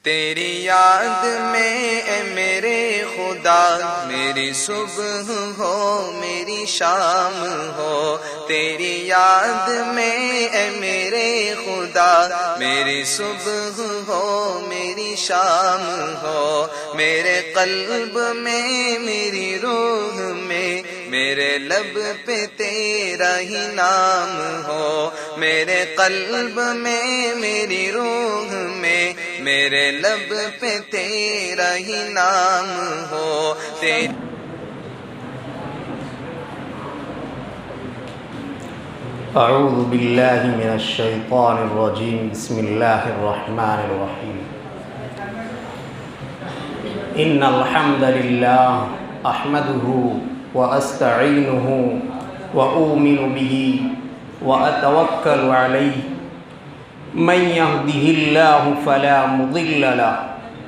تیری یاد میں اے میرے خدا میری صبح ہو میری شام ہو، تیری یاد میں اے میرے خدا میری صبح ہو میری شام ہو، میرے قلب میں میری روح میں میرے لب پہ تیرا ہی نام ہو، میرے قلب میں میری روح میں میرے لب پہ تیرا ہی نام ہو۔ اعوذ باللہ من الشیطان الرجیم، بسم اللہ الرحمن الرحیم۔ ان الحمد للہ احمدہ واستعینہ واؤمن بہ واتوکل علیہ، من یہدہ اللہ فلا مضل لہ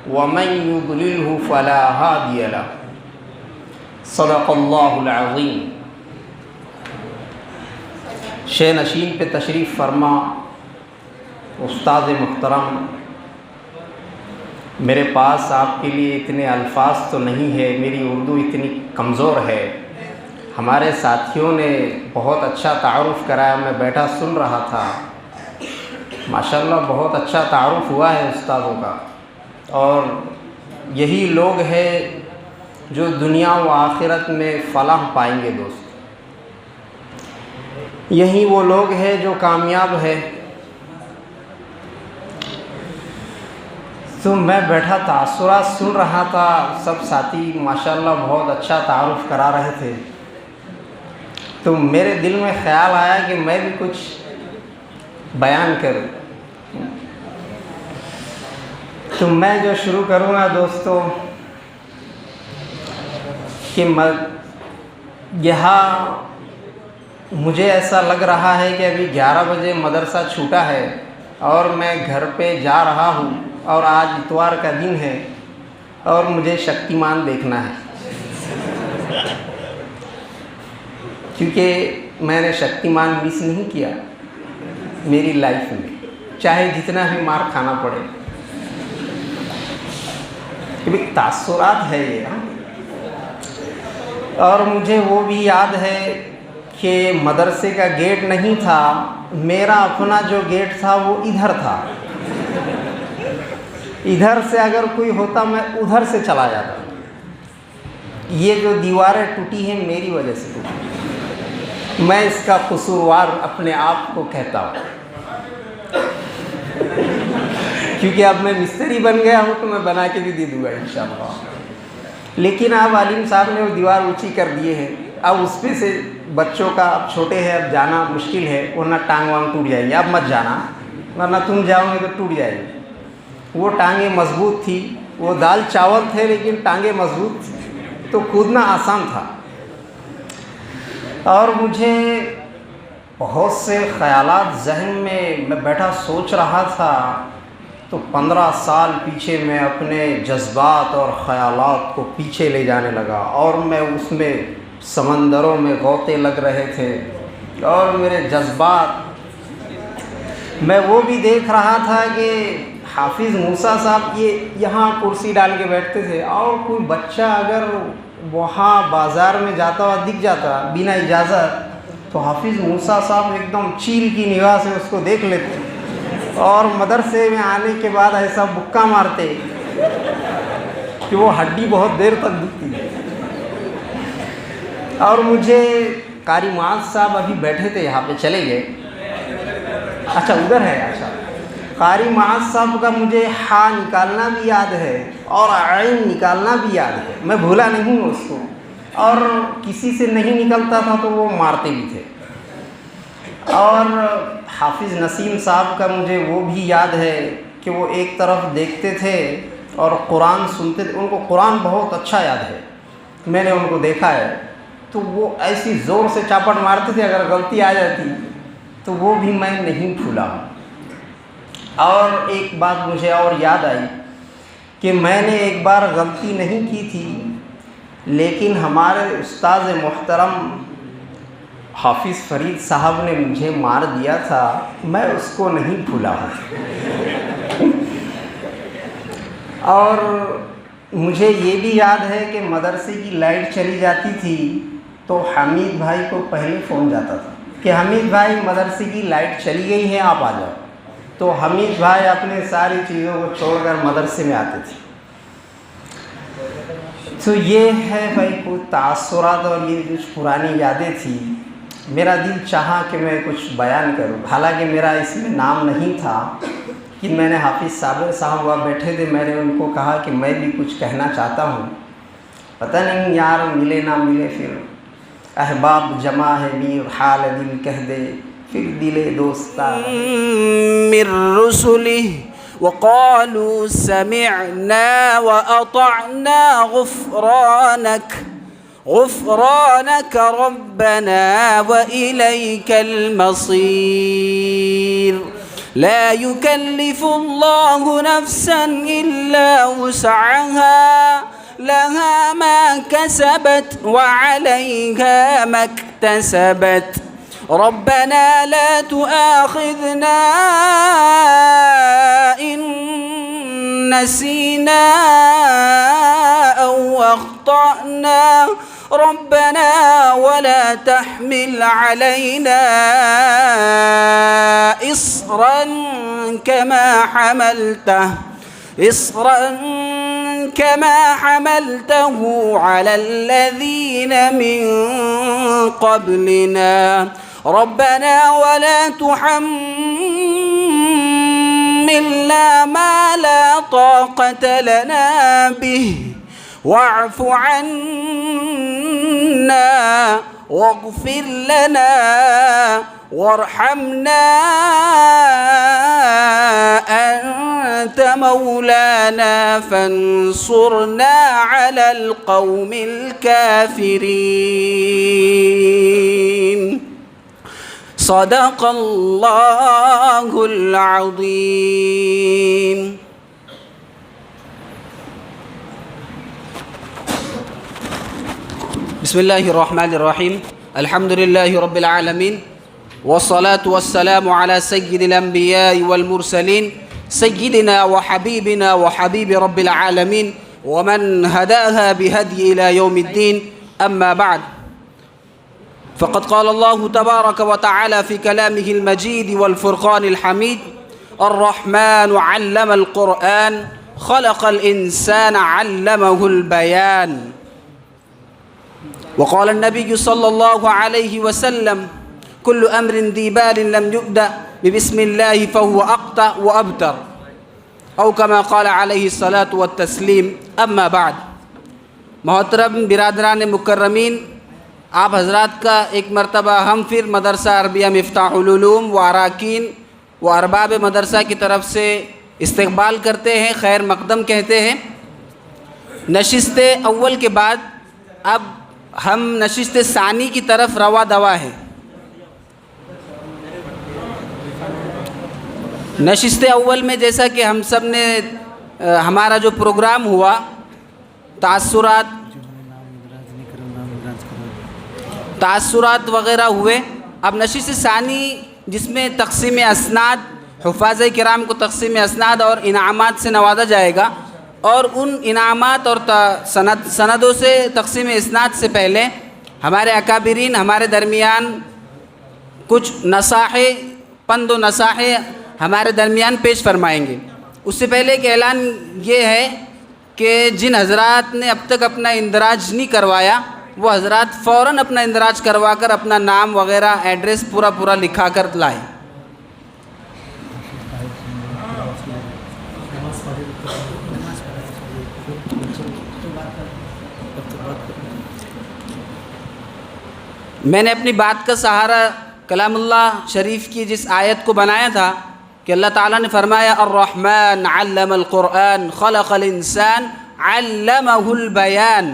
ومن یضللہ فلا ہادی لہ۔ صدق اللہ العظیم۔ شہ نشین پہ تشریف فرما استاد محترم، میرے پاس آپ کے لیے اتنے الفاظ تو نہیں ہے، میری اردو اتنی کمزور ہے۔ ہمارے ساتھیوں نے بہت اچھا تعارف کرایا، میں بیٹھا سن رہا تھا، ماشاءاللہ بہت اچھا تعارف ہوا ہے استادوں کا، اور یہی لوگ ہیں جو دنیا و آخرت میں فلاح پائیں گے دوست، یہی وہ لوگ ہیں جو کامیاب ہے۔ تو میں بیٹھا تاثرات سن رہا تھا، سب ساتھی ماشاءاللہ بہت اچھا تعارف کرا رہے تھے، تو میرے دل میں خیال آیا کہ میں بھی کچھ بیان کروں۔ تو میں جو شروع کروں گا دوستو کہ یہاں مجھے ایسا لگ رہا ہے کہ ابھی 11 بجے مدرسہ چھوٹا ہے اور میں گھر پہ جا رہا ہوں، اور آج اتوار کا دن ہے اور مجھے شکتیمان دیکھنا ہے، کیونکہ میں نے شکتیمان مس نہیں کیا میری لائف میں، چاہے جتنا بھی مار کھانا پڑے۔ کیونکہ تاثرات ہے یہ، اور مجھے وہ بھی یاد ہے کہ مدرسے کا گیٹ نہیں تھا، میرا اپنا جو گیٹ تھا وہ ادھر تھا، ادھر سے اگر کوئی ہوتا میں ادھر سے چلا جاتا۔ یہ جو دیواریں ٹوٹی ہیں میری وجہ سے ٹوٹی، میں اس کا قصوروار اپنے آپ کو کہتا ہوں، کیونکہ اب میں مستری بن گیا ہوں تو میں بنا کے بھی دے دوں گا انشاءاللہ، لیکن اب عالم صاحب نے وہ دیوار اونچی کر دیے ہیں، اب اس پہ سے بچوں کا اب چھوٹے ہیں، اب جانا مشکل ہے، ورنہ ٹانگ وانگ ٹوٹ جائیں گے، اب مت جانا ورنہ تم جاؤ گے تو ٹوٹ جائے گی۔ وہ ٹانگیں مضبوط تھی، وہ دال چاول تھے لیکن ٹانگیں مضبوط تھی، تو کودنا آسان تھا۔ اور مجھے بہت سے خیالات ذہن میں بیٹھا سوچ رہا تھا، تو 15 سال پیچھے میں اپنے جذبات اور خیالات کو پیچھے لے جانے لگا، اور میں اس میں سمندروں میں غوطے لگ رہے تھے، اور میرے جذبات میں وہ بھی دیکھ رہا تھا کہ حافظ موسیٰ صاحب یہ یہاں کرسی ڈال کے بیٹھتے تھے، اور کوئی بچہ اگر وہاں بازار میں جاتا ہوا دکھ جاتا بنا اجازت تو حافظ موسیٰ صاحب ایک دم چیل کی نگاہ سے اس کو دیکھ لیتے، اور مدرسے میں آنے کے بعد ایسا بکا مارتے کہ وہ ہڈی بہت دیر تک دکھتی۔ اور مجھے قاری معاذ صاحب ابھی بیٹھے تھے یہاں پہ، چلے گئے، اچھا ادھر ہے، اچھا قاری معاذ صاحب کا مجھے ہا نکالنا بھی یاد ہے اور عین نکالنا بھی یاد ہے، میں بھولا نہیں ہوں اس کو، اور کسی سے نہیں نکلتا تھا تو وہ مارتے بھی تھے۔ اور حافظ نسیم صاحب کا مجھے وہ بھی یاد ہے کہ وہ ایک طرف دیکھتے تھے اور قرآن سنتے تھے، ان کو قرآن بہت اچھا یاد ہے، میں نے ان کو دیکھا ہے، تو وہ ایسی زور سے چاپٹ مارتے تھے، اگر غلطی آ جاتی تو وہ بھی میں نہیں بھولا ہوں۔ اور ایک بات مجھے اور یاد آئی کہ میں نے ایک بار غلطی نہیں کی تھی، لیکن ہمارے استاد محترم حافظ فرید صاحب نے مجھے مار دیا تھا، میں اس کو نہیں بھولا ہوں۔ اور مجھے یہ بھی یاد ہے کہ مدرسے کی لائٹ چلی جاتی تھی تو حمید بھائی کو پہلے فون جاتا تھا کہ حمید بھائی مدرسے کی لائٹ چلی گئی ہے، آپ آ جاؤ. تو حمید بھائی اپنے ساری چیزوں کو چھوڑ کر مدرسے میں آتے تھے. تو یہ ہے بھائی کچھ تاثرات اور یہ کچھ پرانی یادیں تھیں. میرا دل چاہا کہ میں کچھ بیان کروں، حالانکہ میرا اس میں نام نہیں تھا کہ میں نے حافظ صاحب وہاں بیٹھے تھے، میں نے ان کو کہا کہ میں بھی کچھ کہنا چاہتا ہوں. پتہ نہیں یار ملے نہ ملے، پھر احباب جمع ہے میر حال دل کہہ دے، پھر دل دوستا من رسله وقالوا سمعنا وأطعنا غفرانك ربنا وإليك المصير. لا يكلف الله نفسا إلا وسعها لها ما كسبت وعليها ما اكتسبت. ربنا لا تؤاخذنا إن نسينا أو أخطأنا ربنا ولا تحمل علينا إصرا كما حملته على الذين من قبلنا ربنا ولا تحملنا ما لا طاقة لنا به واعف عنا واغفر لنا وارحمنا أنت مولانا فانصرنا على القوم الكافرين. صدق الله العظيم. بسم الله الرحمن الرحيم. الحمد لله رب العالمين والصلاة والسلام على سيد الأنبياء والمرسلين سيدنا وحبيبنا وحبيب رب العالمين ومن هداها بهدي إلى يوم الدين. أما بعد، فقد قال الله تبارك وتعالى في كلامه المجيد والفرقان الحميد: الرحمن علم القرآن خلق الإنسان علمه البيان. وقال النبي صلى الله عليه وسلم: كل أمر ذي بال لم يبدأ ببسم الله فهو أقطع وأبتر، أو كما قال عليه الصلاة والتسليم. أما بعد، محترم برادران مکرمین، آپ حضرات کا ایک مرتبہ ہم پھر مدرسہ عربیہ مفتاح العلوم و اراکین و ارباب مدرسہ کی طرف سے استقبال کرتے ہیں، خیر مقدم کہتے ہیں. نشست اول کے بعد اب ہم نشست ثانی کی طرف روا دوا ہیں. نشست اول میں جیسا کہ ہم سب نے ہمارا جو پروگرام ہوا، تاثرات وغیرہ ہوئے. اب نشست ثانی جس میں تقسیم اسناد، حفاظ کرام کو تقسیم اسناد اور انعامات سے نوازا جائے گا، اور ان انعامات اور سندوں سے تقسیم اسناد سے پہلے ہمارے اکابرین ہمارے درمیان کچھ نصائح، پند و نصائح ہمارے درمیان پیش فرمائیں گے. اس سے پہلے ایک اعلان یہ ہے کہ جن حضرات نے اب تک اپنا اندراج نہیں کروایا، وہ حضرات فوراً اپنا اندراج کروا کر اپنا نام وغیرہ ایڈریس پورا لکھا کر لائیں. میں نے اپنی بات کا سہارا کلام اللہ شریف کی جس آیت کو بنایا تھا کہ اللہ تعالیٰ نے فرمایا: الرحمن علم القرآن خلق الانسان علمہ البیان.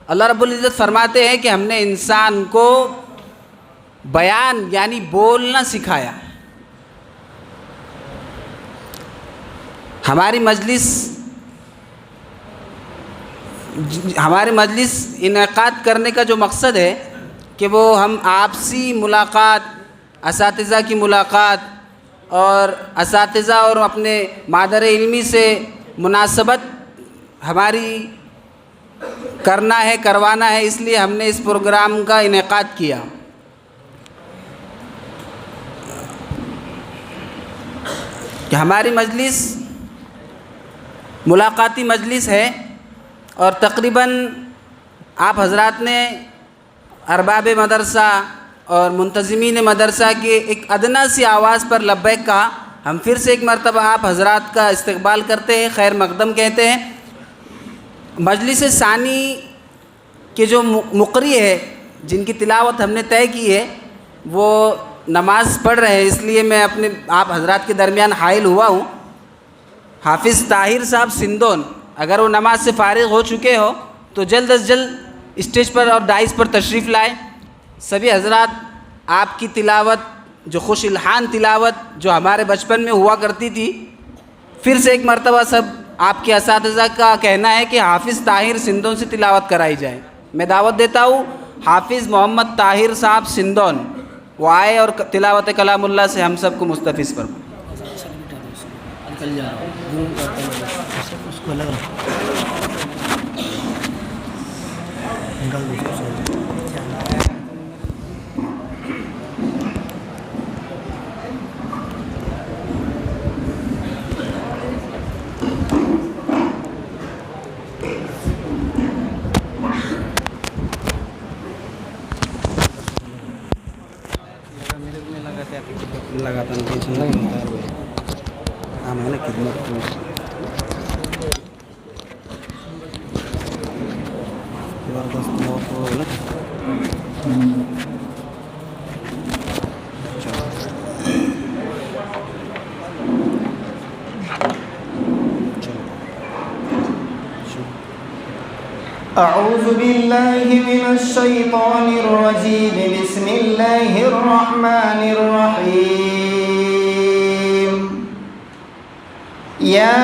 اللہ رب العزت فرماتے ہیں کہ ہم نے انسان کو بیان یعنی بولنا سکھایا. ہماری مجلس انعقاد کرنے کا جو مقصد ہے کہ وہ ہم آپسی ملاقات، اساتذہ کی ملاقات اور اساتذہ اور اپنے مادر علمی سے مناسبت ہماری کرنا ہے، کروانا ہے، اس لیے ہم نے اس پروگرام کا انعقاد کیا۔ کہ ہماری مجلس ملاقاتی مجلس ہے، اور تقریباً آپ حضرات نے ارباب مدرسہ اور منتظمین مدرسہ کے ایک ادنیٰ سی آواز پر لبیک کہا۔ ہم پھر سے ایک مرتبہ آپ حضرات کا استقبال کرتے ہیں، خیر مقدم کہتے ہیں۔ مجلس ثانی کے جو مقری ہے، جن کی تلاوت ہم نے طے کی ہے، وہ نماز پڑھ رہے ہیں، اس لیے میں اپنے آپ حضرات کے درمیان حائل ہوا ہوں۔ حافظ طاہر صاحب سندون، اگر وہ نماز سے فارغ ہو چکے ہو تو جلد از جلد اسٹیج پر اور ڈائس پر تشریف لائیں۔ سبھی حضرات آپ کی تلاوت، جو خوش الحان تلاوت جو ہمارے بچپن میں ہوا کرتی تھی، پھر سے ایک مرتبہ سب آپ کے اساتذہ کا کہنا ہے کہ حافظ طاہر سندون سے تلاوت کرائی جائے۔ میں دعوت دیتا ہوں حافظ محمد طاہر صاحب سندون، وہ آئے اور تلاوت کلام اللہ سے ہم سب کو مستفیض فرمائیں۔ أعوذ بالله من الشيطان الرجيم بسم الله الرحمن الرحيم يا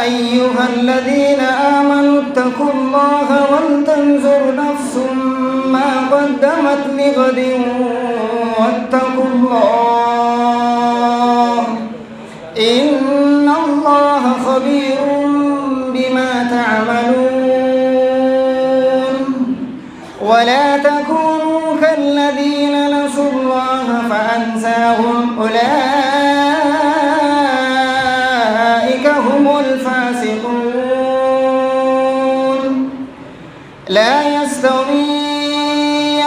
أيها الذين آمنوا اتقوا الله ولتنظر نفس ما قدمت لغد واتقوا الله إن الله خبير بما تعملون ولا تكونوا كالذين نسوا الله فأنساهم أولئك هم الفاسقون لا يستوي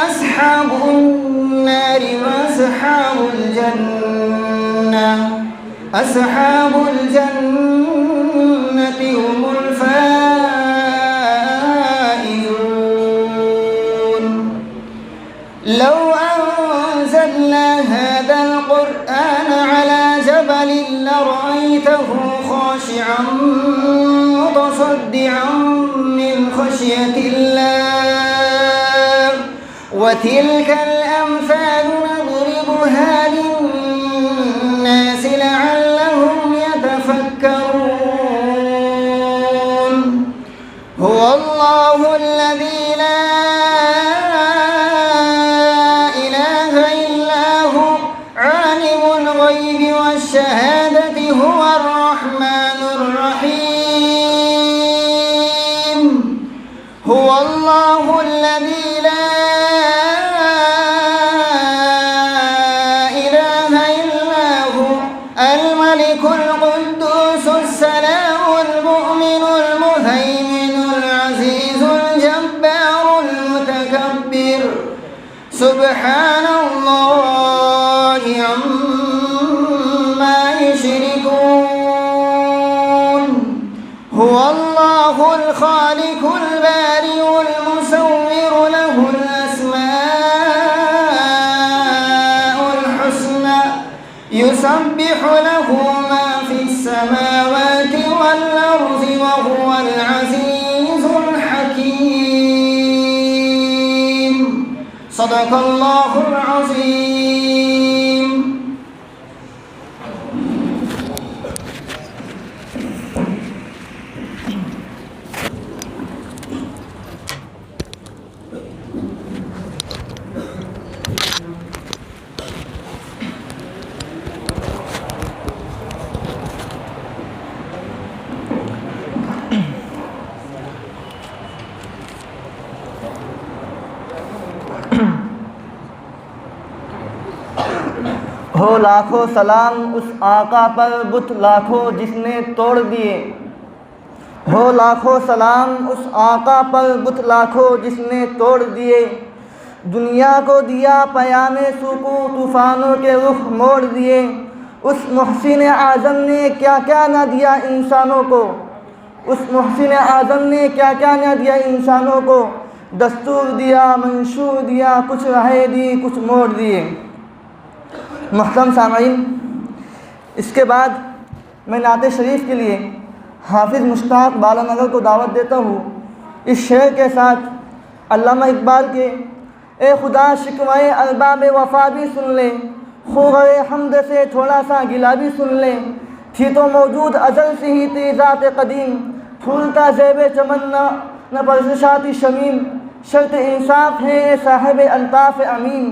أصحاب النار وأصحاب الجنة أصحاب الجنة هم الفائزون لو أنزلنا هذا القرآن على جبل لرأيته خاشعا متصدعا من خشية الله وتلك الأمثال نضربها للناس لعلهم يتفكرون هو الله الذي لا إله إلا هو عالم الغيب والشهادة هو الرحمن الرحيم هو الله الذي لا إله إلا هو الملك القدوس السلام المؤمن المهيمن العزيز الجبار المتكبر سبحان الله عما يشركون هو الله الخالق البارئ المصور له الأسماء الحسنى يسبح له ما في السماوات والأرض وهو العزيز الحكيم صدق الله العظيم ہو لاکھوں سلام اس آقا پر بت لاکھوں جس نے توڑ دیے، ہو لاکھوں سلام اس آقا پر بت لاکھوں جس نے توڑ دیے، دنیا کو دیا پیام سکون طوفانوں کے رخ موڑ دیے، اس محسن اعظم نے کیا کیا نہ دیا انسانوں کو، اس محسن اعظم نے کیا کیا نہ دیا انسانوں کو، دستور دیا منشور دیا کچھ راہیں دی کچھ موڑ دیے۔ محترم سامعین، اس کے بعد میں نعت شریف کے لیے حافظ مشتاق بالانگر کو دعوت دیتا ہوں اس شعر کے ساتھ۔ علامہ اقبال کے اے خدا شکوائے ارباب وفا بھی سن لیں، خوغر حمد سے تھوڑا سا گلا بھی سن لیں، تھی تو موجود ازل سے ہی تیری ذات قدیم، پھولتا زیب چمن نہ پرزشاتی شمیم، شرط انصاف ہے اے صاحب الطاف امین،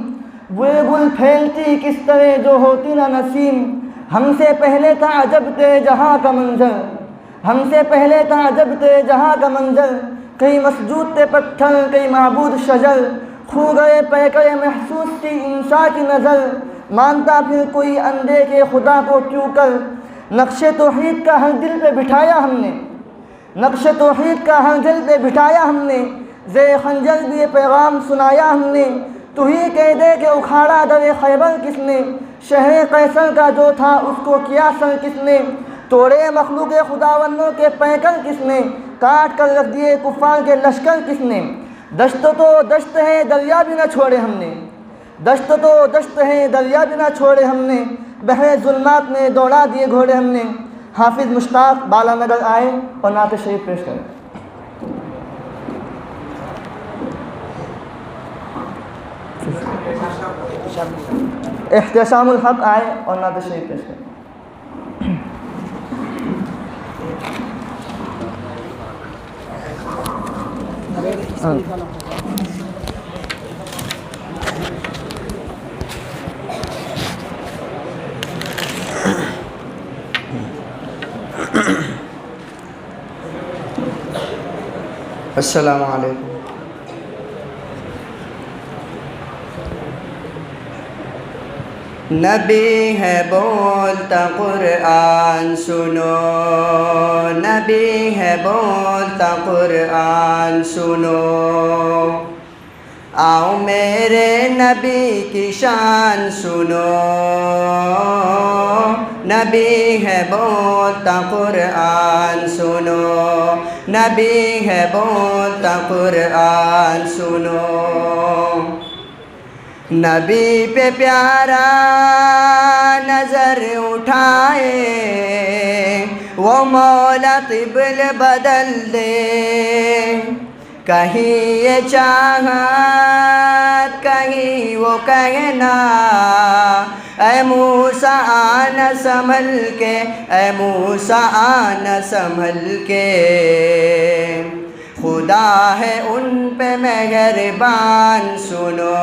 بوئے گل پھیلتی کس طرح جو ہوتی نہ نسیم، ہم سے پہلے تھا عجب تیرے جہاں کا منظر، ہم سے پہلے تھا عجب تیرے جہاں کا منظر، کئی مسجود تھے پتھر کئی معبود شجر، کھو گئے پیکر محسوس تھی انسان کی نظر، مانتا پھر کوئی اندیکھے خدا کو کیوں کر، نقش توحید کا ہر دل پہ بٹھایا ہم نے، نقش توحید کا ہر دل پہ بٹھایا ہم نے، زیر خنجر بھی یہ پیغام سنایا ہم نے، تو ہی کہہ دے کہ اکھاڑا در خیبر کس نے، شہر قیصر کا جو تھا اس کو کیا سر کس نے، توڑے مخلوق خداوندوں کے پیکر کس نے، کاٹ کر رکھ دیے کفار کے لشکر کس نے، دشت تو دشت ہے دریا بھی نہ چھوڑے ہم نے، دشت تو دشت ہے دریا بھی نہ چھوڑے ہم نے، بحر ظلمات میں دوڑا دیے گھوڑے ہم نے۔ حافظ مشتاق بالانگر آئے اور نعت شریف پیش کریں۔ احتشام الحق آئے اور نعت شریف پیش کریں۔ السلام علیکم۔ نبی ہے بولتا قرآن سنو، نبی ہے بولتا قرآن سنو، آؤ میرے نبی کی شان سنو، نبی ہے بولتا قرآن سنو، نبی ہے بولتا قرآن سنو، نبی پہ پیارا نظر اٹھائے وہ مولا قبل بدل دے، کہیں یہ چاہت کہیں وہ کہنا، اے موسیٰ آنا سنبھل کے، اے موسیٰ آنا سنبھل کے، خدا ہے ان پہ مہربان سنو،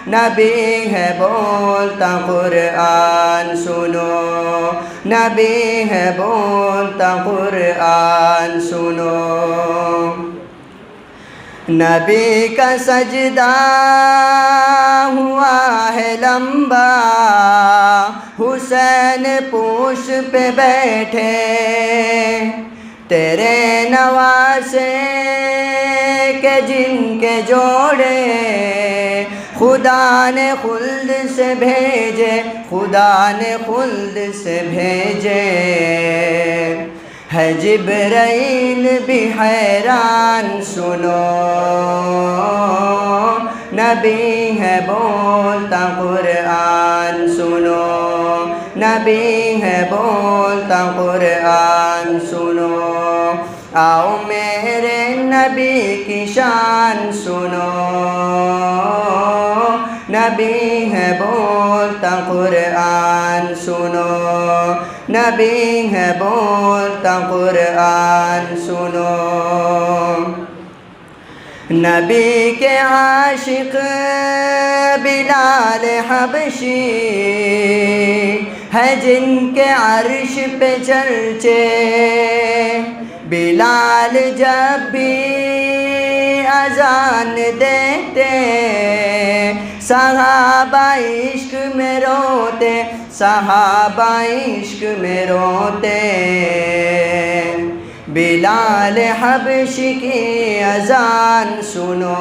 نبی ہے بولتا قرآن سنو، نبی ہے بولتا قرآن سنو، نبی کا سجدہ ہوا ہے لمبا، حسین پوش پہ بیٹھے، تیرے نواسے کے جن کے جوڑے خدا نے خلد سے بھیجے، خدا نے خلد سے بھیجے، ہے جبرائیل بھی حیران سنو، نبی ہے بولتا قرآن سنو، نبی ہے بولتا قرآن سنو، آؤ میرے نبی کی شان سنو، نبی ہے بولتا قرآن سنو، نبی ہے بولتا قرآن سنو، نبی کے عاشق بلال حبشی ہے جن کے عرش پہ چرچے، بلال جب بھی اذان دیتے صحابہ عشق میں روتے، صحابہ عشق میں روتے، بلال حبشی کی اذان سنو،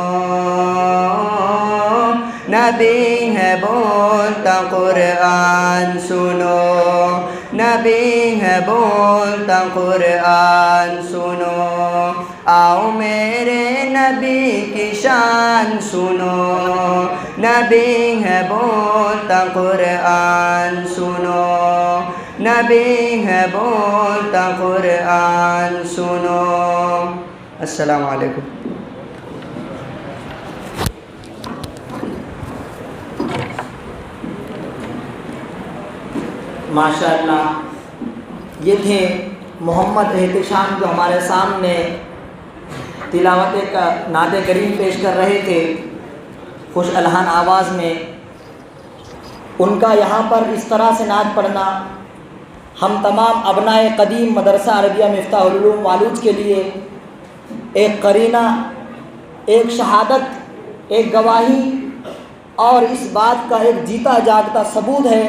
نبی ہے بولتا قرآن سنو، نبی ہے بولتا قرآن سنو، آؤ میرے نبی کی شان سنو، نبی ہے بولتا قرآن سنو، نبی ہے بولتا قرآن سنو۔ السلام علیکم۔ ماشاءاللہ، یہ تھے محمد احتشام جو ہمارے سامنے تلاوت کا نعت کریم پیش کر رہے تھے خوش الحان آواز میں۔ ان کا یہاں پر اس طرح سے نعت پڑھنا ہم تمام ابنائے قدیم مدرسہ عربیہ مفتاح العلوم والوج کے لیے ایک قرینہ، ایک شہادت، ایک گواہی اور اس بات کا ایک جیتا جاگتا ثبوت ہے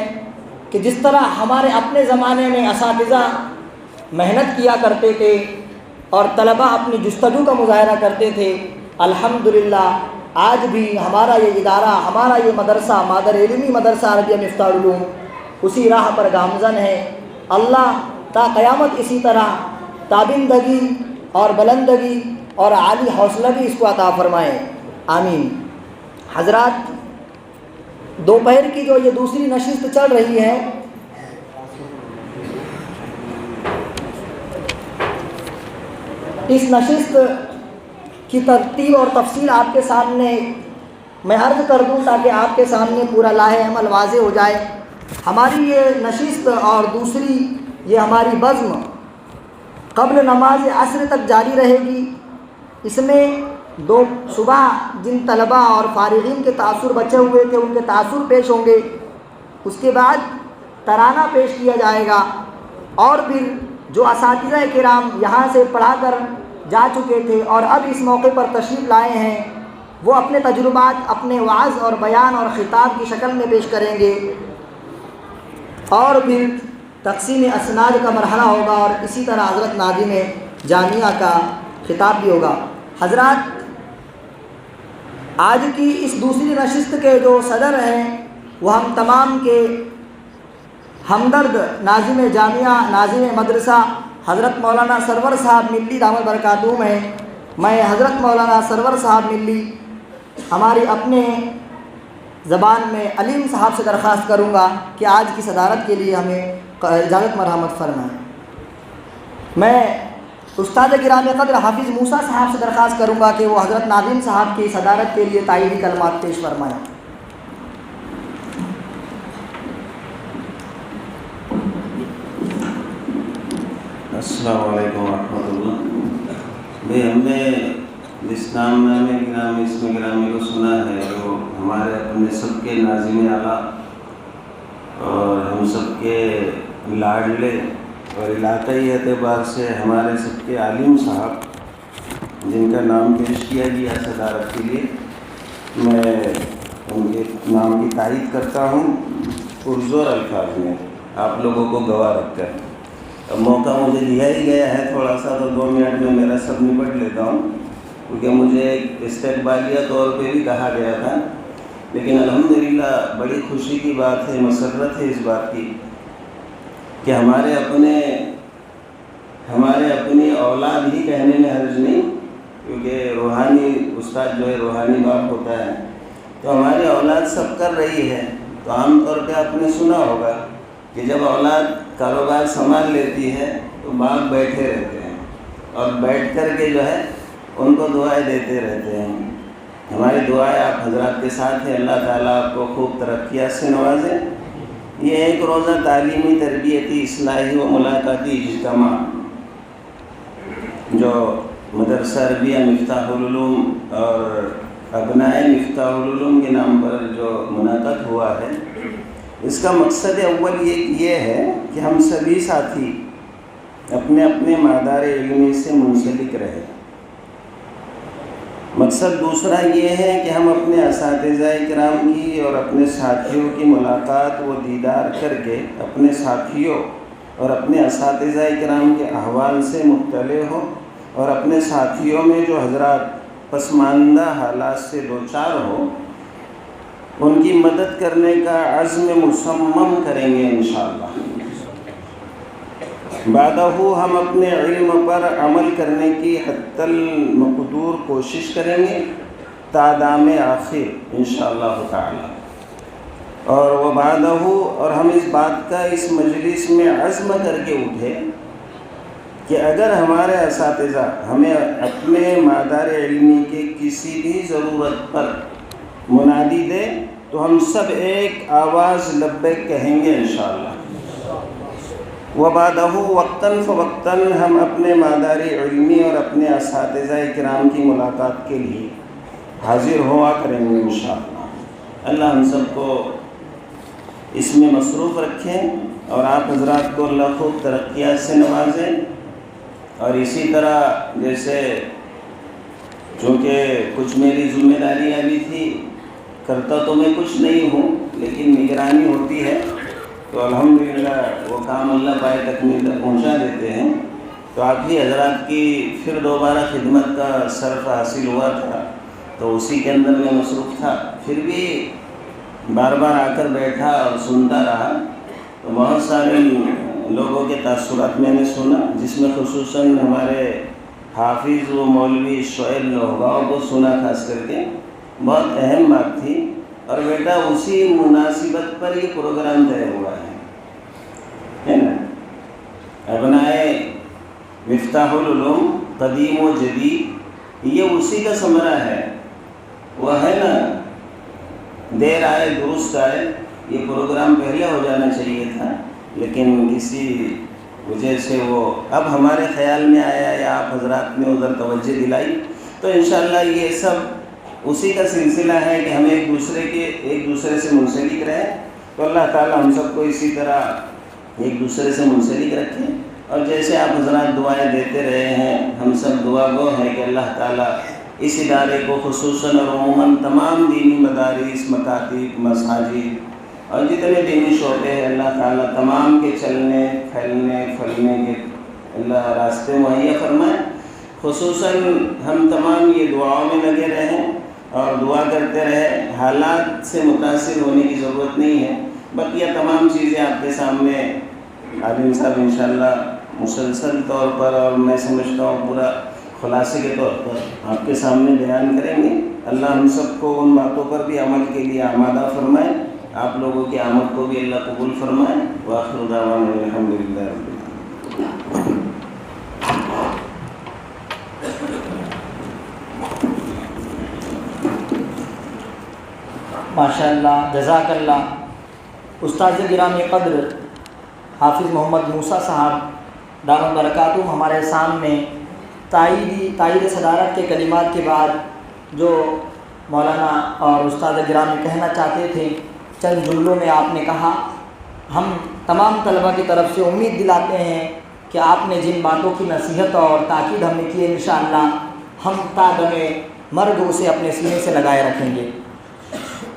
کہ جس طرح ہمارے اپنے زمانے میں اساتذہ محنت کیا کرتے تھے اور طلبہ اپنی جستجو کا مظاہرہ کرتے تھے، الحمدللہ آج بھی ہمارا یہ ادارہ، ہمارا یہ مدرسہ مادر علمی مدرسہ عربیہ مفتاح العلوم اسی راہ پر گامزن ہے۔ اللہ تا قیامت اسی طرح تابندگی اور بلندگی اور عالی حوصلہ بھی اس کو عطا فرمائے، آمین۔ حضرات، دوپہر کی جو یہ دوسری نشست چل رہی ہے، اس نشست کی ترتیب اور تفصیل آپ کے سامنے میں عرض کر دوں تاکہ آپ کے سامنے پورا لاہ عمل واضح ہو جائے۔ ہماری یہ نشست اور دوسری یہ ہماری بزم قبل نماز عصر تک جاری رہے گی۔ اس میں دو صبح جن طلباء اور فارغین کے تاثر بچے ہوئے تھے ان کے تاثر پیش ہوں گے، اس کے بعد ترانہ پیش کیا جائے گا، اور پھر جو اساتذہ کرام یہاں سے پڑھا کر جا چکے تھے اور اب اس موقع پر تشریف لائے ہیں، وہ اپنے تجربات اپنے وعظ اور بیان اور خطاب کی شکل میں پیش کریں گے، اور پھر تقسیم اسناد کا مرحلہ ہوگا اور اسی طرح حضرت ناظم جامعہ کا خطاب بھی ہوگا۔ حضرات، آج کی اس دوسری نشست کے جو صدر ہیں وہ ہم تمام کے ہمدرد ناظم جامعہ، ناظم مدرسہ حضرت مولانا سرور صاحب ملی دامت برکاتہم ہیں۔ میں حضرت مولانا سرور صاحب ملی ہماری اپنے زبان میں علیم صاحب سے درخواست کروں گا کہ آج کی صدارت کے لیے ہمیں اجازت مرحمت فرمائیں۔ میں استاد گرام قدر حافظ موسیٰ صاحب سے درخواست کروں گا کہ وہ حضرت ناظم صاحب کی صدارت کے لیے تائیدی کلمات پیش فرمائیں۔ السلام علیکم ورحمۃ اللہ۔ بھائی، ہم نے جس نام گرامی اسم گرامی کو سنا ہے وہ ہمارے اپنے سب کے ناظم اعلیٰ اور ہم سب کے لاڈلے اور علاقائی اعتبار سے ہمارے سب کے عالم صاحب جن کا نام پیش کیا گیا صدارت کے لیے، میں ان کے نام کی تائید کرتا ہوں پرزور الفاظ میں آپ لوگوں کو گواہ رکھ کر۔ اب موقع مجھے دیا ہی گیا ہے تھوڑا سا، تو 2 منٹ میں میرا سب نپٹ لیتا ہوں، کیونکہ مجھے استقبالیہ طور پہ بھی کہا گیا تھا، لیکن الحمدللہ بڑی خوشی کی بات ہے، مسرت ہے اس بات کی کہ ہمارے اپنی اولاد ہی کہنے میں حرج نہیں، کیونکہ روحانی استاد جو ہے روحانی باپ ہوتا ہے، تو ہماری اولاد سب کر رہی ہے۔ تو عام طور پہ آپ نے سنا ہوگا کہ جب اولاد کاروبار سنبھال لیتی ہے تو باپ بیٹھے رہتے ہیں اور بیٹھ کر کے جو ہے ان کو دعائیں دیتے رہتے ہیں۔ ہماری دعائیں آپ حضرات کے ساتھ ہیں، اللہ تعالیٰ آپ کو خوب ترقیات سے نوازے۔ یہ ایک روزہ تعلیمی تربیتی اصلاحی و ملاقاتی اجتماع جو مدرسہ عربیہ مفتاح العلوم اور ابنائے مفتاح العلوم کے نام پر جو منعقد ہوا ہے، اس کا مقصد اول یہ ہے کہ ہم سبھی ساتھی اپنے اپنے مادار علمی سے منسلک رہیں۔ مقصد دوسرا یہ ہے کہ ہم اپنے اساتذہ کرام کی اور اپنے ساتھیوں کی ملاقات و دیدار کر کے اپنے ساتھیوں اور اپنے اساتذہ کرام کے احوال سے مطلع ہو اور اپنے ساتھیوں میں جو حضرات پسماندہ حالات سے دوچار ہو ان کی مدد کرنے کا عزم مصمم کریں گے انشاءاللہ۔ بعدہ ہم اپنے علم پر عمل کرنے کی حتی المقدور کوشش کریں گے تا دام آخر انشاءاللہ تعالی۔ اور وہ بعدہ اور ہم اس بات کا اس مجلس میں عزم کر کے اٹھے کہ اگر ہمارے اساتذہ ہمیں اپنے مادار علمی کے کسی بھی ضرورت پر منادی دے تو ہم سب ایک آواز لبیک کہیں گے انشاءاللہ۔ وبعدہ وقتاً فوقتاً ہم اپنے مادار علمی اور اپنے اساتذہ کرام کی ملاقات کے لیے حاضر ہوا کریں گے انشاءاللہ۔ اللہ ہم سب کو اس میں مصروف رکھیں اور آپ حضرات کو اللہ خوب ترقیات سے نوازیں۔ اور اسی طرح جیسے چونکہ کچھ میری ذمہ داریاں بھی تھی، کرتا تو میں کچھ نہیں ہوں لیکن نگرانی ہوتی ہے، تو الحمدللہ وہ کام اللہ پائے تکمیل تک پہنچا دیتے ہیں۔ تو آپ ہی حضرات کی پھر دوبارہ خدمت کا شرف حاصل ہوا تھا تو اسی کے اندر میں مصروف تھا، پھر بھی بار بار آ کر بیٹھا اور سنتا رہا تو بہت سارے لوگوں کے تاثرات میں نے سنا، جس میں خصوصاً ہمارے حافظ و مولوی شعیب لوہگاؤں کو سنا، خاص کر کے بہت اہم بات تھی۔ اور بیٹا اسی مناسبت پر یہ پروگرام طے ہوا ہے نا؟ ابنائے مفتاح العلوم قدیم و جدید، یہ اسی کا ثمرہ ہے، وہ ہے نا دیر آئے درست آئے۔ یہ پروگرام پہلے ہو جانا چاہیے تھا لیکن کسی وجہ سے وہ اب ہمارے خیال میں آیا یا آپ حضرات نے ادھر توجہ دلائی، تو انشاءاللہ یہ سب اسی کا سلسلہ ہے کہ ہم ایک دوسرے سے منسلک رہیں۔ تو اللہ تعالی ہم سب کو اسی طرح ایک دوسرے سے منسلک رکھیں، اور جیسے آپ حضرات دعائیں دیتے رہے ہیں، ہم سب دعا گو ہیں کہ اللہ تعالی اس ادارے کو خصوصاً اور عموماً تمام دینی مدارس، مکاتب، مساجد اور جتنے دینی شعبے ہیں، اللہ تعالیٰ تمام کے چلنے پھیلنے پھلنے کے اللہ راستے مہیا فرمائے۔ خصوصاً ہم تمام یہ دعاؤں میں لگے رہیں اور دعا کرتے رہے، حالات سے متاثر ہونے کی ضرورت نہیں ہے، بقیہ تمام چیزیں آپ کے سامنے عالم صاحب انشاءاللہ مسلسل طور پر اور میں سمجھتا ہوں پورا خلاصے کے طور پر آپ کے سامنے بیان کریں گے۔ اللہ ہم سب کو ان باتوں پر بھی عمل کے لیے آمادہ فرمائے، آپ لوگوں کی آمد کو بھی اللہ قبول فرمائے۔ وآخر دعوانا الحمدللہ رب العالمین۔ ماشاءاللہ، جزاک اللہ۔ استاد گرامی قدر حافظ محمد موسیٰ صاحب دامت برکاتہم ہمارے سامنے تائید صدارت کے کلمات کے بعد جو مولانا اور استاد گرامی کہنا چاہتے تھے چند جملوں میں آپ نے کہا۔ ہم تمام طلباء کی طرف سے امید دلاتے ہیں کہ آپ نے جن باتوں کی نصیحت اور تاکید ہمیں کی، انشاءاللہ ہم تا دم مرگ اسے اپنے سینے سے لگائے رکھیں گے۔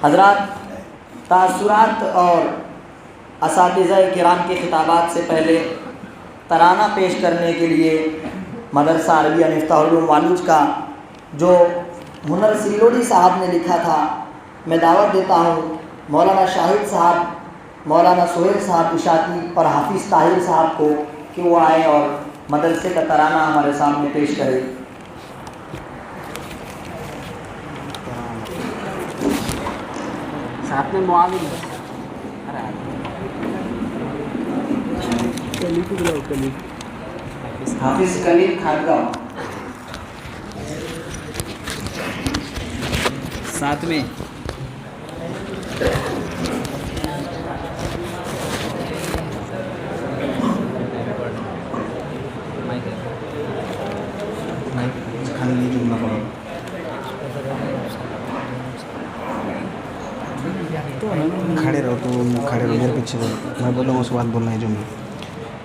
حضرات، تاثرات اور اساتذہ کرام کے خطابات سے پہلے ترانہ پیش کرنے کے لیے مدرسہ عربیہ مفتاح العلوم والوج کا جو ہنر سیلوڑی صاحب نے لکھا تھا، میں دعوت دیتا ہوں مولانا شاہد صاحب، مولانا سہیل صاحب اشاعتی اور حافظ طاہر صاحب کو کہ وہ آئے اور مدرسے کا ترانہ ہمارے سامنے پیش کرے۔ ساتھ میں معاون حافظ کلیم خانگاہ ساتھ میں کھڑے رہو، تو کھڑے رہو، میرے پیچھے رہو، میں بولوں گا اس کے بعد بولنا ہے جملے۔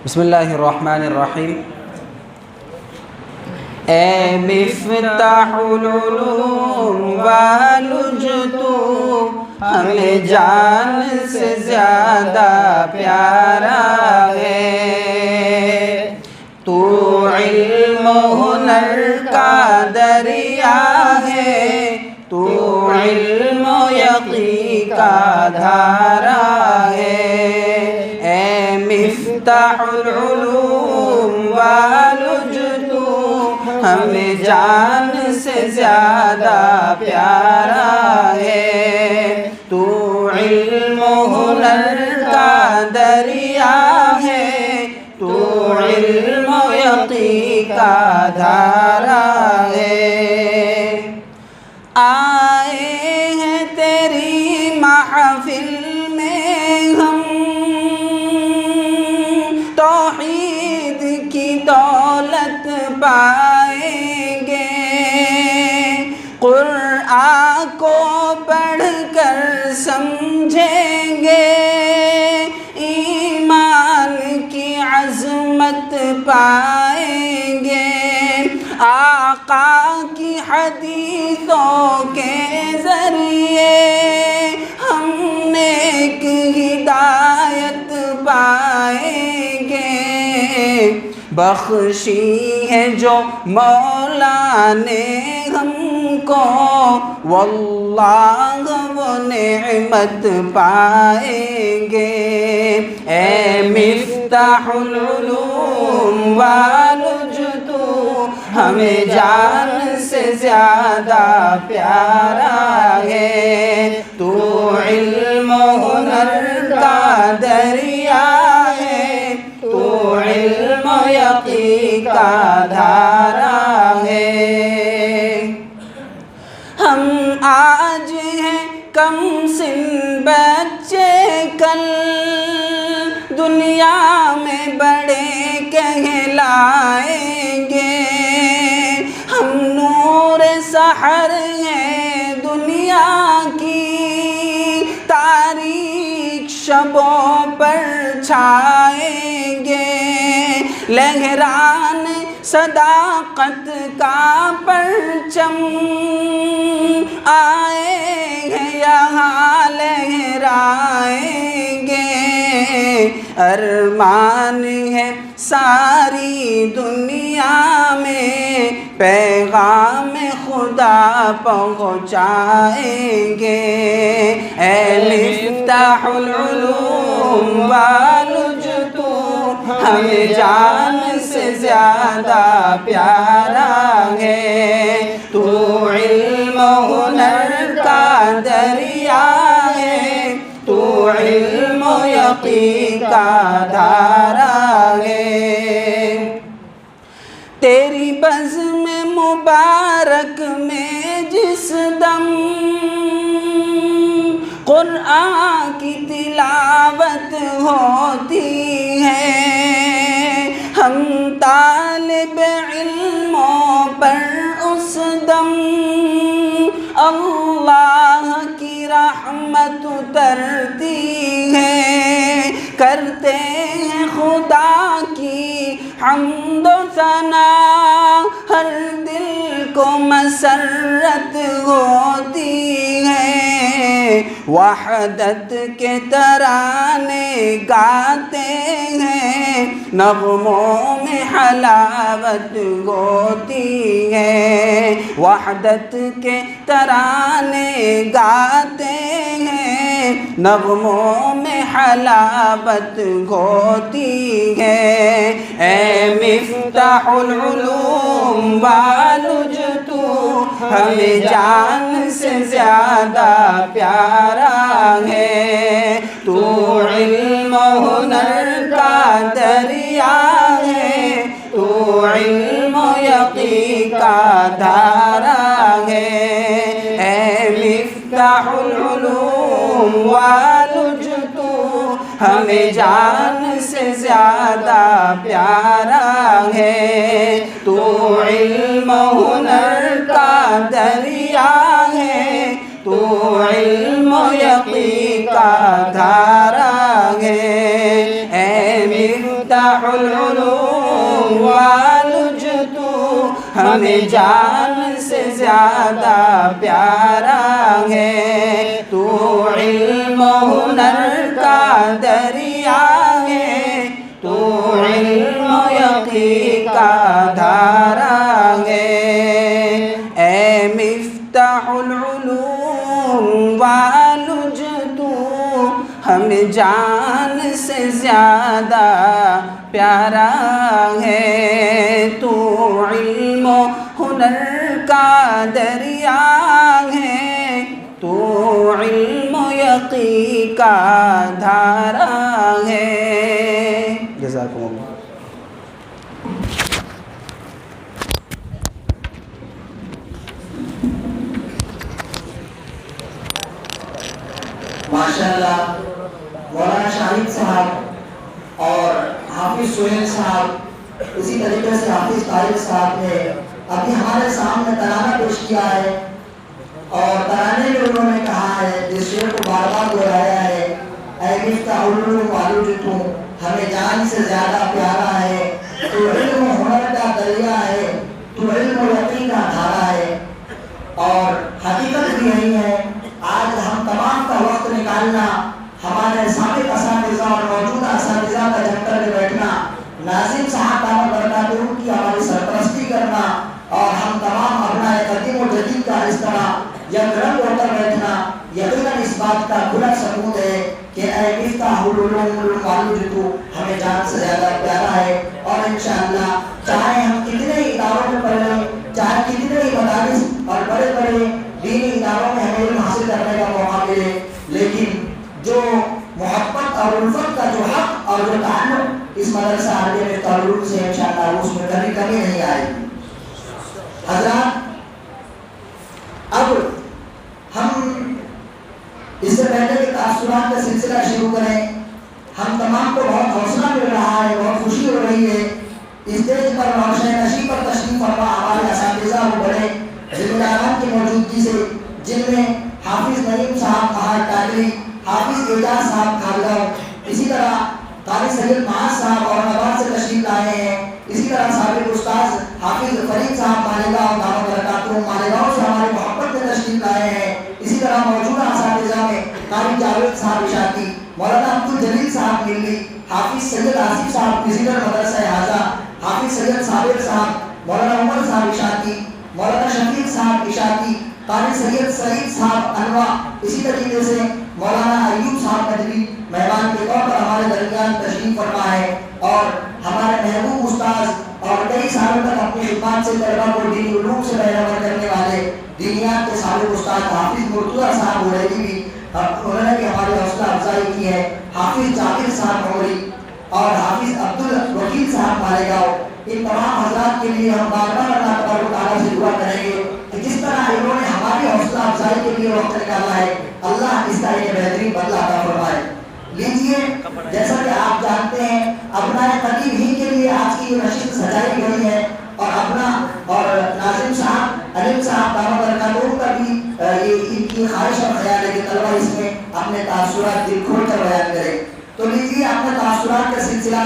بسم اللہ الرحمن الرحیم۔ اے مفتاح العلوم والج تو ہمیں جان سے زیادہ پیارا ہے، تو علم و ہنر کا دریا ہے، تو علم و یقین کا دھارا ہے، اے مفتاح العلوم والج تو ہمیں جان سے زیادہ پیارا ہے، تو علم و ہنر کا دریا ہے، تو علم و یقین کا دھارا ہے، آئے ہیں تیری محفل میں ہم توحید کی دولت پائیں گے، قرآن کو پڑھ کر سمجھیں گے، ایمان کی عظمت پائیں گے، آقا کی حدیثوں کے ذریعے ہم نیک ہدایت پائیں گے، بخشی ہے جو مولا نے ہم کو واللہ وہ نعمت پائیں گے، اے مفتاح العلوم والج تو ہمیں جان سے زیادہ پیارا ہے، تو علم و ہنر کا دریا ہے، تو علم و یقین کا دھارا ہے، ہم آج ہیں کم سن بچے کل دنیا میں بڑے کہلائیں گے، ہم نور سحر ہیں دنیا کی تاریک شبوں پر چھائیں گے، لہران صداقت کا پرچم آئے ہیں یہاں لہرائیں گے، ارمان ہے ساری دنیا میں پیغام خدا پہنچائیں گے، اے مفتاح العلوم والج تو ہمیں جان سے زیادہ پیارا ہے، تو علم و ہنر کا دریا ہے، تو علم و یقین کا دھارا ہے، تیری بزم مبارک میں جس دم قرآن کی تلاوت ہوتی ہے، ہم طالب علموں پر اس دم اللہ کی رحمت اترتی ہے، کرتے ہیں خدا کی حمد و ثنا، ہر دل کو مسرت ہوتی ہے، وحدت کے ترانے گاتے ہیں، نغموں میں حلاوت ہوتی ہے، وحدت کے ترانے گاتے ہیں، نغموں میں حلاوت ہوتی ہے، اے مفتاح العلوم والج تو ہمیں جان سے زیادہ پیارا ہے، تو علم و ہنر کا دریا ہے، تو علم و یقین کا دھارا ہے، اے مفتاح العلوم والج تو ہمیں جان سے زیادہ پیارا ہے، تو علم و ہنر کا دریا ہے، تو علم و یقین کا دھارا ہے، اے مفتاح العلوم والج تو ہمیں جان سے زیادہ پیارا ہے، تو علم و ہنر کا دریا ہے، تو علم و یقین کا دھارا ہے، اے مفتاح العلوم والج تو ہمیں جان سے زیادہ پیارا ہے، تو علم و ہنر کا دریا ہے، تو علم و یقین کا دھارا ہے۔ جزاکم اللہ۔ ماشاءاللہ مولانا شاہد صاحب اور حافظ سہیل صاحب، اسی طریقے سے حافظ طاہر صاحب نے ابھی ہمارے سامنے ترانہ پیش کیا ہے، اور ترانے میں انہوں نے کہا ہے جس شعر کو بار بار دہرایا ہے، اے مفتاح العلوم والج تو ہمیں جان سے زیادہ پیارا ہے، تو علم و ہنر کا دریا ہے، تو علم و یقین کا دھارا ہے۔ اور حقیقت بھی یہی ہے، آج ہم تمام کا وقت نکالنا، ہمارے سابق اساتذہ اور موجودہ اساتذہ کا جھکر میں بیٹھنا، ناظم صاحب دامت برکاتہ کی ہماری سرپرستی کرنا، اور ہم تمام ابنائے قدیم و جدید کا اس طرح یک رنگ ہو کر بیٹھنا، یقیناً اس بات کا کھلا ثبوت ہے کہ اے مفتاح العلوم والج تو ہمیں جان سے زیادہ پیارا ہے۔ اور انشاءاللہ چاہے ہم کتنے ہی اداروں میں پڑھ لیں، چاہے کتنے ہی مدارس اور بڑے بڑے دینی اداروں میں ہمیں علم حاصل کرنے کا موقع ملے، لیکن جو محبت اور الفت کا جو حق اور جو تعلق اس مدرسہ عالیہ میں تعلق سے انشاءاللہ اس میں کبھی کمی نہیں آئے گی۔ حضرات، اب ہم اس سے پہلے کہ تاثرات کا سلسلہ شروع کریں، ہم تمام کو بہت حوصلہ مل رہا ہے، بہت خوشی ہو رہی ہے اسٹیج پر روشن نشی پر تشریف فرما ہمارے اساتذہ و بڑے ذمہ داران کی موجودگی سے، جن میں حافظ نعیم صاحب مہار ٹاکری، حافظ اعجاز صاحب کھالگاؤں، اسی طرح قاری سید معاذ صاحب اور آباد سے تشریف لائے ہیں، اسی طرح سابق استاذ حافظ فرید صاحب مالیگاؤں دامت برکاتہ مالیگاؤں سے ہماری محبت میں تشریف لائے ہیں، اسی طرح موجودہ اساتذہ میں قاری جاوید صاحب اشاعتی، مولانا عبدالجلیل صاحب ملی، حافظ سید آصف صاحب وزیر مدرسہ حاضہ، حافظ سید صابر صاحب، مولانا عمر صاحب اشاعتی، مولانا شفیق صاحب اشاعتی، قاری سید سعید صاحب انواع، اسی طریقے سے مولانا ایوب صاحب ندوی مہمان کے طور پر ہمارے درمیان تشریف فرما ہے، اور ہمارے محبوب استاذ اور کئی سالوں تک اپنی خدمات سے طلبہ کو دینی علوم سے بہرور کرنے والے دینیات کے سابق استاد حافظ مرتضیٰ صاحب غریبی بھی انہوں نے بھی ہماری حوصلہ افزائی کی ہے، حافظ جابر صاحب مغری اور حافظ عبدالوکیل صاحب مالیگاؤں، ان تمام حضرات کے لیے ہم بار بار اللہ تبارک و تعالیٰ سے دعا کریں گے کہ جس طرح انہوں نے ہماری حوصلہ افزائی کے لیے وقت نکالا ہے، اللہ اس کا ایک بہترین بدلہ عطا فرمائے۔ لیجیے، جیسا کہ آپ جانتے ہیں ابنائے قدیم ہی کے لیے آج کی یہ نشست سجائی گئی ہے، اور اپنا اور ناظم صاحب علیم صاحب دامت برکاتہ کا بھی یہ ان کی خواہش اور خیال ہے کہ طلبہ اس میں اپنے تاثرات دل کھول کر بیان کریں۔ تو لیجیے، اپنے تاثرات کا سلسلہ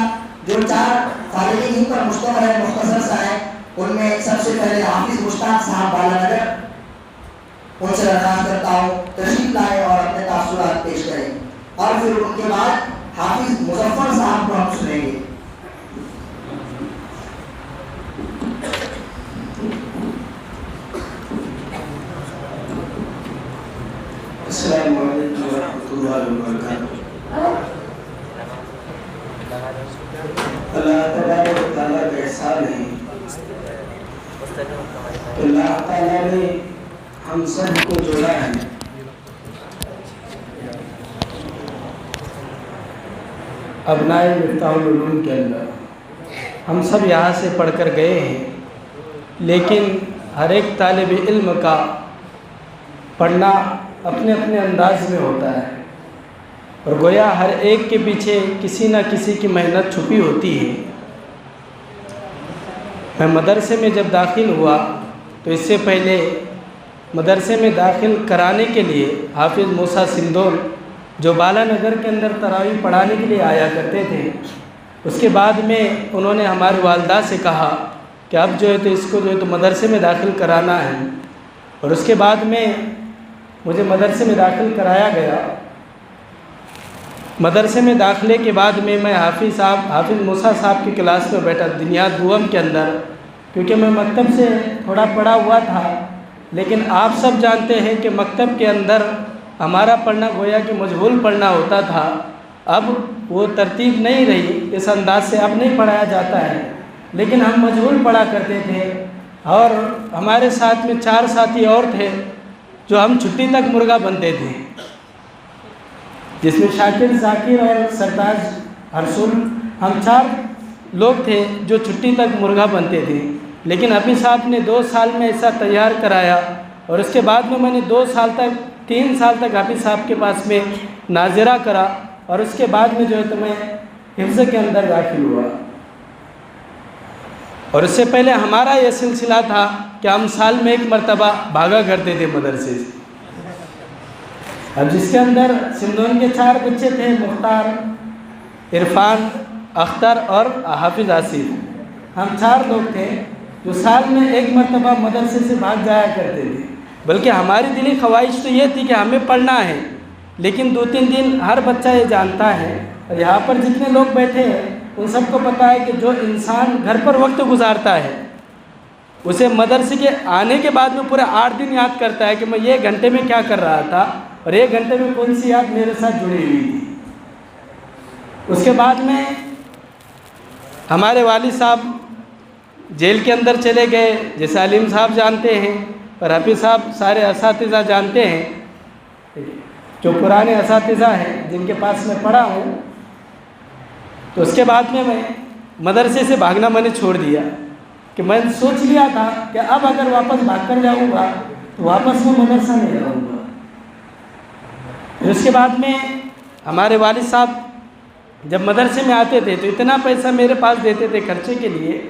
جو 4 فارغین ہی پر مشتمل ہے، مختصر سا ہے، ان میں سب سے پہلے حافظ مشتاق صاحب بالا نگر، ان سے درخواست کرتا ہوں تشریف لائیں اور اپنے تاثرات پیش کریں، اور پھر ان کے بعد حافظ مظفر صاحب کو ہم سنیں گے۔ السلام علیکم ورحمۃ اللہ وبرکاتہ۔ اللہ تبارک و تعالیٰ کا احسان ہے کہ اللہ تعالیٰ نے ہم سب کو جوڑا ہے، ابنائے مفتاح العلوم کے اندر۔ ہم سب یہاں سے پڑھ کر گئے ہیں، لیکن ہر ایک طالب علم کا پڑھنا اپنے اپنے انداز میں ہوتا ہے، اور گویا ہر ایک کے پیچھے کسی نہ کسی کی محنت چھپی ہوتی ہے۔ میں مدرسے میں جب داخل ہوا تو اس سے پہلے مدرسے میں داخل کرانے کے لیے حافظ موسیٰ سندول جو بالا نگر کے اندر تراویح پڑھانے کے لیے آیا کرتے تھے، اس کے بعد میں انہوں نے ہماری والدہ سے کہا کہ اب جو ہے تو اس کو جو ہے تو مدرسے میں داخل کرانا ہے، اور اس کے بعد میں مجھے مدرسے میں داخل کرایا گیا۔ مدرسے میں داخلے کے بعد میں حافظ موسیٰ صاحب کی کلاس میں بیٹھا دنیا دوم کے اندر، کیونکہ میں مکتب سے تھوڑا پڑھا ہوا تھا، لیکن آپ سب جانتے ہیں کہ مکتب کے اندر ہمارا پڑھنا گویا کہ مجہول پڑھنا ہوتا تھا۔ اب وہ ترتیب نہیں رہی، اس انداز سے اب نہیں پڑھایا جاتا ہے، لیکن ہم مجہول پڑھا کرتے تھے۔ اور ہمارے ساتھ میں 4 ساتھی اور تھے جو ہم چھٹی تک مرغا بنتے تھے، جس میں شاکر، ذاکر اور سرتاج ہرسول، ہم 4 لوگ تھے جو چھٹی تک مرغا بنتے تھے۔ لیکن حفیظ صاحب نے 2 سال میں ایسا تیار کرایا، اور اس کے بعد میں نے 3 سال تک حفیظ صاحب کے پاس میں ناظرہ کرا، اور اس کے بعد میں جو ہے تو میں حفظ کے اندر داخل ہوا۔ اور اس سے پہلے ہمارا یہ سلسلہ تھا کہ ہم سال میں 1 مرتبہ بھاگا کرتے تھے مدرسے سے۔ اب جس کے اندر سندھون کے 4 بچے تھے، مختار، عرفان، اختر اور حافظ آصف، ہم 4 لوگ تھے جو سال میں 1 مرتبہ مدرسے سے بھاگ جایا کرتے تھے۔ بلکہ ہماری دلی خواہش تو یہ تھی کہ ہمیں پڑھنا ہے، لیکن 2-3 دن ہر بچہ یہ جانتا ہے، اور یہاں پر جتنے لوگ بیٹھے ہیں ان سب کو پتہ ہے کہ جو انسان گھر پر وقت گزارتا ہے اسے مدرسے کے آنے کے بعد میں پورے 8 دن یاد کرتا ہے کہ میں یہ گھنٹے میں کیا کر رہا تھا، اور 1 گھنٹے میں کون سی یاد میرے ساتھ جڑی ہوئی تھی۔ اس کے بعد میں ہمارے والد صاحب جیل کے اندر چلے گئے، جیسے علیم صاحب جانتے ہیں، اور حفیظ صاحب سارے اساتذہ جانتے ہیں، جو پرانے اساتذہ ہیں جن کے پاس میں پڑھا ہوں۔ تو اس کے بعد میں مدرسے سے بھاگنا میں نے چھوڑ دیا، کہ میں سوچ لیا تھا کہ اب اگر واپس بھاگ کر جاؤں گا تو واپس میں مدرسہ نہیں رہوں گا۔ پھر اس کے بعد میں ہمارے والد صاحب جب مدرسے میں آتے تھے تو اتنا پیسہ میرے پاس دیتے تھے خرچے کے لیے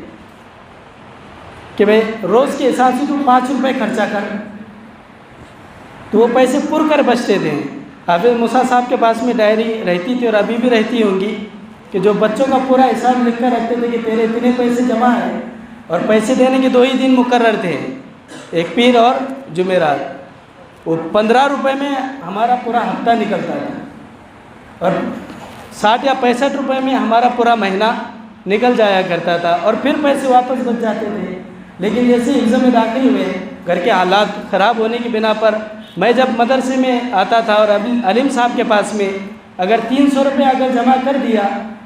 کہ میں روز کے حساب سے تو 5 روپے خرچہ کر، تو وہ پیسے پر کر بچتے تھے۔ حافظ موسیٰ صاحب کے پاس میں ڈائری رہتی تھی، اور ابھی بھی رہتی ہوں گی، کہ جو بچوں کا پورا حساب لکھ کر رکھتے تھے کہ تیرے اتنے پیسے جمع ہیں، اور پیسے دینے کے 2 ہی دن مقرر تھے، ایک پیر اور جمعرات۔ وہ 15 روپے میں ہمارا پورا ہفتہ نکلتا تھا، اور 60 یا 65 روپے میں ہمارا پورا مہینہ نکل جایا کرتا تھا، اور پھر پیسے واپس بچ جاتے تھے۔ لیکن جیسے حفظ میں داخل ہوئے، گھر کے حالات خراب ہونے کی بنا پر میں جب مدرسے میں آتا تھا، اور علیم صاحب کے پاس میں اگر 300 روپے اگر جمع کر دیا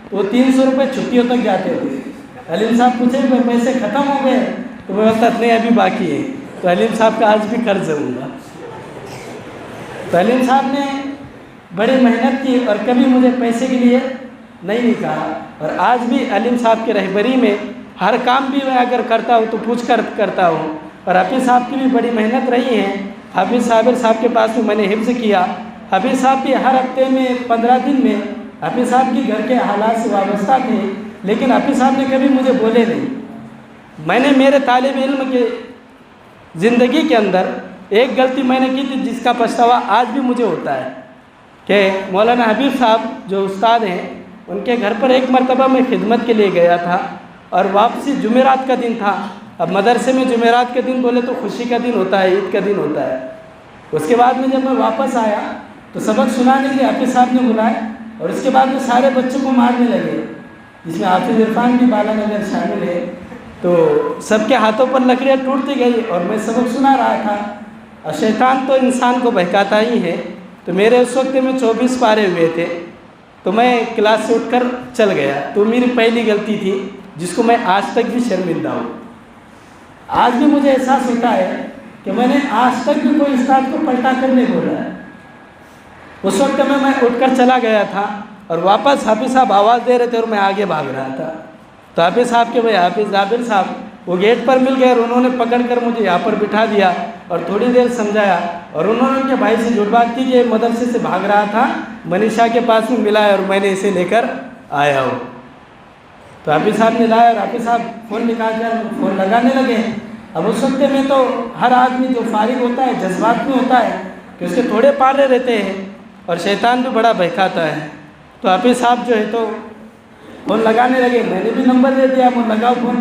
تو وہ 300 روپے چھٹیوں تک جاتے تھے۔ علیم صاحب پوچھے کہ پیسے ختم ہو گئے، تو میں وقت نہیں ابھی باقی ہے، تو علیم صاحب کا آج بھی قرض ہوں گا۔ تو علیم صاحب نے بڑی محنت کی، اور کبھی مجھے پیسے کے لیے نہیں کہا، اور آج بھی علیم صاحب کی رہبری میں ہر کام بھی میں اگر کرتا ہوں تو پوچھ کر کرتا ہوں۔ اور حافظ صاحب کی بھی بڑی محنت رہی ہے۔ حافظ صاحب کے پاس میں نے حفظ کیا۔ حافظ صاحب بھی ہر ہفتے میں 15 دن میں حافظ صاحب کی گھر کے حالات سے وابستہ تھے، لیکن حافظ صاحب نے کبھی مجھے بولے نہیں۔ میں نے میرے طالب علم کے زندگی کے اندر ایک غلطی میں نے کی تھی، جس کا پچھتاوا آج بھی مجھے ہوتا ہے، کہ مولانا حبیب صاحب جو استاد ہیں ان کے گھر پر ایک مرتبہ میں خدمت کے لیے گیا تھا، اور واپسی جمعرات کا دن تھا۔ اب مدرسے میں جمعرات کے دن بولے تو خوشی کا دن ہوتا ہے، عید کا دن ہوتا ہے۔ اس کے بعد میں جب میں واپس آیا تو سبق سنانے کے لیے حافظ صاحب نے بلائے، اور اس کے بعد میں سارے بچوں کو مارنے لگے، جس میں حافظ عرفان بھی بالا نگر شامل ہے۔ تو سب کے ہاتھوں پر لکڑیاں ٹوٹتی گئی، اور میں سبق سنا رہا تھا، اور شیطان تو انسان کو بہکاتا ہی ہے۔ تو میرے اس وقت میں 24 پارے ہوئے تھے، تو میں کلاس سے اٹھ کر چل گیا۔ تو میری پہلی غلطی تھی، جس کو میں آج تک بھی شرمندہ ہوں۔ آج بھی مجھے احساس ہوتا ہے کہ میں نے آج تک بھی کوئی استاد کو پلٹا کر نہیں بولا ہے۔ اس وقت میں اٹھ کر چلا گیا تھا، اور واپس حافظ صاحب آواز دے رہے تھے اور میں آگے بھاگ رہا تھا۔ تو حافظ صاحب کے بھائی حافظ جابر صاحب وہ گیٹ پر مل گئے، اور انہوں نے پکڑ کر مجھے یہاں پر بٹھا دیا، اور تھوڑی دیر سمجھایا، اور انہوں نے ان کے بھائی سے جھوٹ بات کی کہ مدرسے سے بھاگ رہا تھا، منیشا کے پاس میں ملا ہے اور میں نے اسے لے کر آیا ہوں۔ تو حافظ صاحب نے لایا، اور حافظ صاحب فون نکال کر فون لگانے لگے۔ اب اس وقت میں تو ہر آدمی جو فارغ ہوتا ہے جذبات میں ہوتا ہے کہ اس کے تھوڑے پارے رہتے ہیں، اور شیطان بھی بڑا بہکاتا ہے۔ تو حافظ صاحب جو ہے تو فون لگانے لگے، میں نے بھی نمبر دے دیا، میں لگاؤ فون،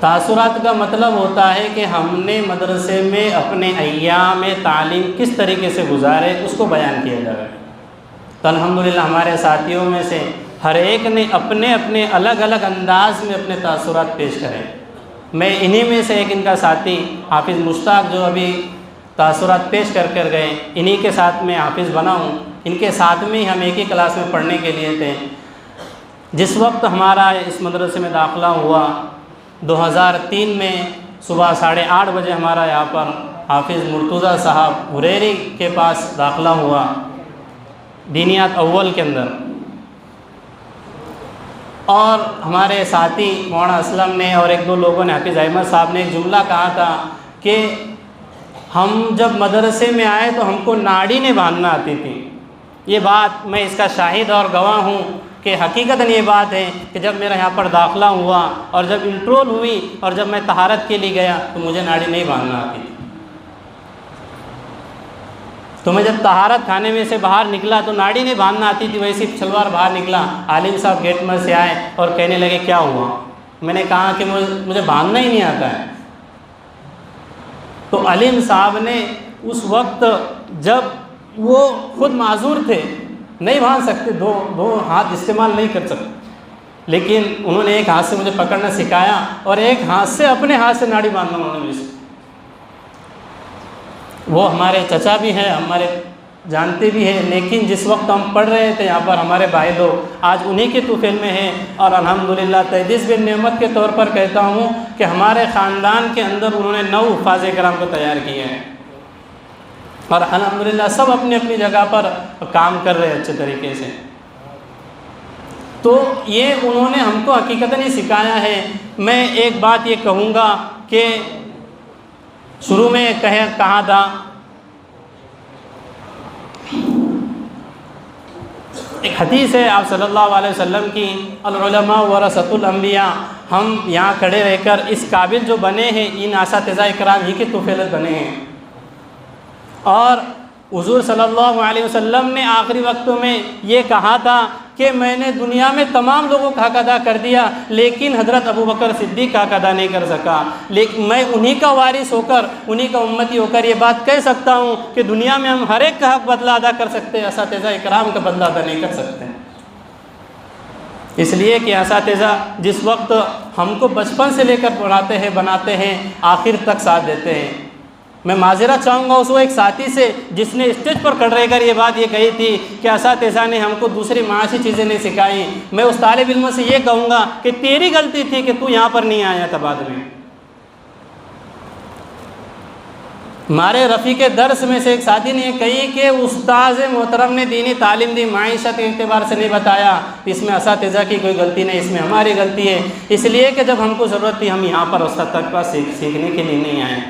تاثرات کا مطلب ہوتا ہے کہ ہم نے مدرسے میں اپنے ایام تعلیم کس طریقے سے گزارے اس کو بیان کیا جائے. تو الحمدللہ ہمارے ساتھیوں میں سے ہر ایک نے اپنے اپنے الگ الگ انداز میں اپنے تاثرات پیش کرے. میں انہی میں سے ایک ان کا ساتھی حافظ مشتاق جو ابھی تاثرات پیش کر گئے، انہی کے ساتھ میں حافظ بنا ہوں. ان کے ساتھ میں ہم ایک ہی کلاس میں پڑھنے کے لیے تھے. جس وقت ہمارا اس مدرسے میں داخلہ ہوا 2003 میں صبح 8:30 بجے ہمارا یہاں پر حافظ مرتضیٰ صاحب حریری کے پاس داخلہ ہوا دینیات اول کے اندر. اور ہمارے ساتھی مولانا اسلم نے اور ایک دو لوگوں نے، حافظ احمد صاحب نے ایک جملہ کہا تھا کہ ہم جب مدرسے میں آئے تو ہم کو ناڑی نہیں باندھنا آتی تھی. یہ بات میں اس کا شاہد اور گواہ ہوں کہ حقیقتاً یہ بات ہے کہ جب میرا یہاں پر داخلہ ہوا اور جب انٹرول ہوئی اور جب میں طہارت کے لیے گیا تو مجھے ناڑی نہیں باندھنا آتی تھی. تو میں جب طہارت خانے میں سے باہر نکلا تو ناڑی نہیں باندھنا آتی تھی، ویسی شلوار باہر نکلا. عالم صاحب گیٹ میں سے آئے اور کہنے لگے کیا ہوا؟ میں نے کہا کہ مجھے باندھنا ہی نہیں آتا ہے. تو عالم صاحب نے اس وقت جب وہ خود معذور تھے، نہیں باندھ سکتے، دو ہاتھ استعمال نہیں کر سکتے، لیکن انہوں نے ایک ہاتھ سے مجھے پکڑنا سکھایا اور ایک ہاتھ سے اپنے ہاتھ سے ناڑی باندھنا انہوں نے مجھے. وہ ہمارے چچا بھی ہیں، ہمارے جانتے بھی ہیں، لیکن جس وقت ہم پڑھ رہے تھے یہاں پر ہمارے بھائی لوگ آج انہی کے طفیل میں ہیں. اور الحمدللہ تحدیث بن نعمت کے طور پر کہتا ہوں کہ ہمارے خاندان کے اندر انہوں نے 9 حفاظ کرام کو تیار کیے ہیں اور الحمدللہ سب اپنی اپنی جگہ پر کام کر رہے ہیں اچھے طریقے سے. تو یہ انہوں نے ہم کو حقیقتاً ہی سکھایا ہے. میں ایک بات یہ کہوں گا کہ شروع میں کہا تھا ایک حدیث ہے آپ صلی اللہ علیہ وسلم کی، العلماء ورثۃ الانبیاء. ہم یہاں کھڑے رہ کر اس قابل جو بنے ہیں ان اساتذہ اکرام ہی کے طفیلت بنے ہیں. اور حضور صلی اللہ علیہ وسلم نے آخری وقتوں میں یہ کہا تھا کہ میں نے دنیا میں تمام لوگوں کا حق ادا کر دیا لیکن حضرت ابوبکر صدیق کا حق ادا نہیں کر سکا. لیکن میں انہی کا وارث ہو کر، انہی کا امتی ہو کر یہ بات کہہ سکتا ہوں کہ دنیا میں ہم ہر ایک کا حق بدلہ ادا کر سکتے ہیں، اساتذہ اکرام کا بدلہ ادا نہیں کر سکتے. اس لیے کہ اساتذہ جس وقت ہم کو بچپن سے لے کر پڑھاتے ہیں، بناتے ہیں، آخر تک ساتھ دیتے ہیں. میں معذرت چاہوں گا اس وہ ایک ساتھی سے جس نے اسٹیج پر کھڑ رہ کر یہ بات یہ کہی تھی کہ اساتذہ نے ہم کو دوسری معاشی چیزیں نہیں سکھائیں. میں اس طالب علم سے یہ کہوں گا کہ تیری غلطی تھی کہ تو یہاں پر نہیں آیا تھا بعد میں. ہمارے رفیق درس میں سے ایک ساتھی نے یہ کہی کہ استاذ محترم نے دینی تعلیم دی، معیشت کے اعتبار سے نہیں بتایا. اس میں اساتذہ کی کوئی غلطی نہیں، اس میں ہماری غلطی ہے. اس لیے کہ جب ہم کو ضرورت تھی ہم یہاں پر استاد تک پاس سیکھنے کے لیے نہیں آئے.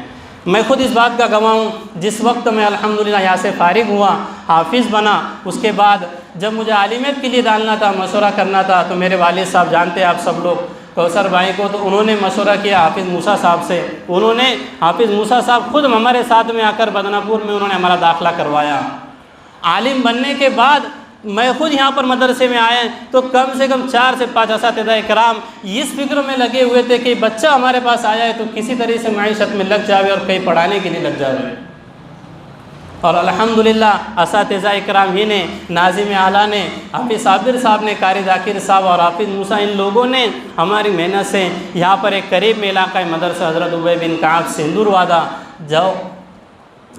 میں خود اس بات کا گواہ ہوں. جس وقت میں الحمدللہ یہاں سے فارغ ہوا، حافظ بنا، اس کے بعد جب مجھے عالمیت کے لیے ڈالنا تھا، مشورہ کرنا تھا، تو میرے والد صاحب جانتے ہیں آپ سب لوگ کوثر بھائی کو، تو انہوں نے مشورہ کیا حافظ موسیٰ صاحب سے. انہوں نے حافظ موسیٰ صاحب خود ہمارے ساتھ میں آ کر بدنہ پور میں انہوں نے ہمارا داخلہ کروایا. عالم بننے کے بعد میں خود یہاں پر مدرسے میں آئے تو کم سے کم 4 سے 5 اساتذہ کرام اس فکر میں لگے ہوئے تھے کہ بچہ ہمارے پاس آیا ہے تو کسی طرح سے معیشت میں لگ جاوے اور کہیں پڑھانے کے لیے لگ جاوے. اور الحمدللہ اساتذہ کرام ہی نے، ناظم اعلیٰ نے، حافظ صابر صاحب نے، قاری ذاکر صاحب اور حافظ موسیٰ، ان لوگوں نے ہماری محنت سے یہاں پر ایک قریب میں علاقہ مدرسہ حضرت ابی بن کعب سندور وادہ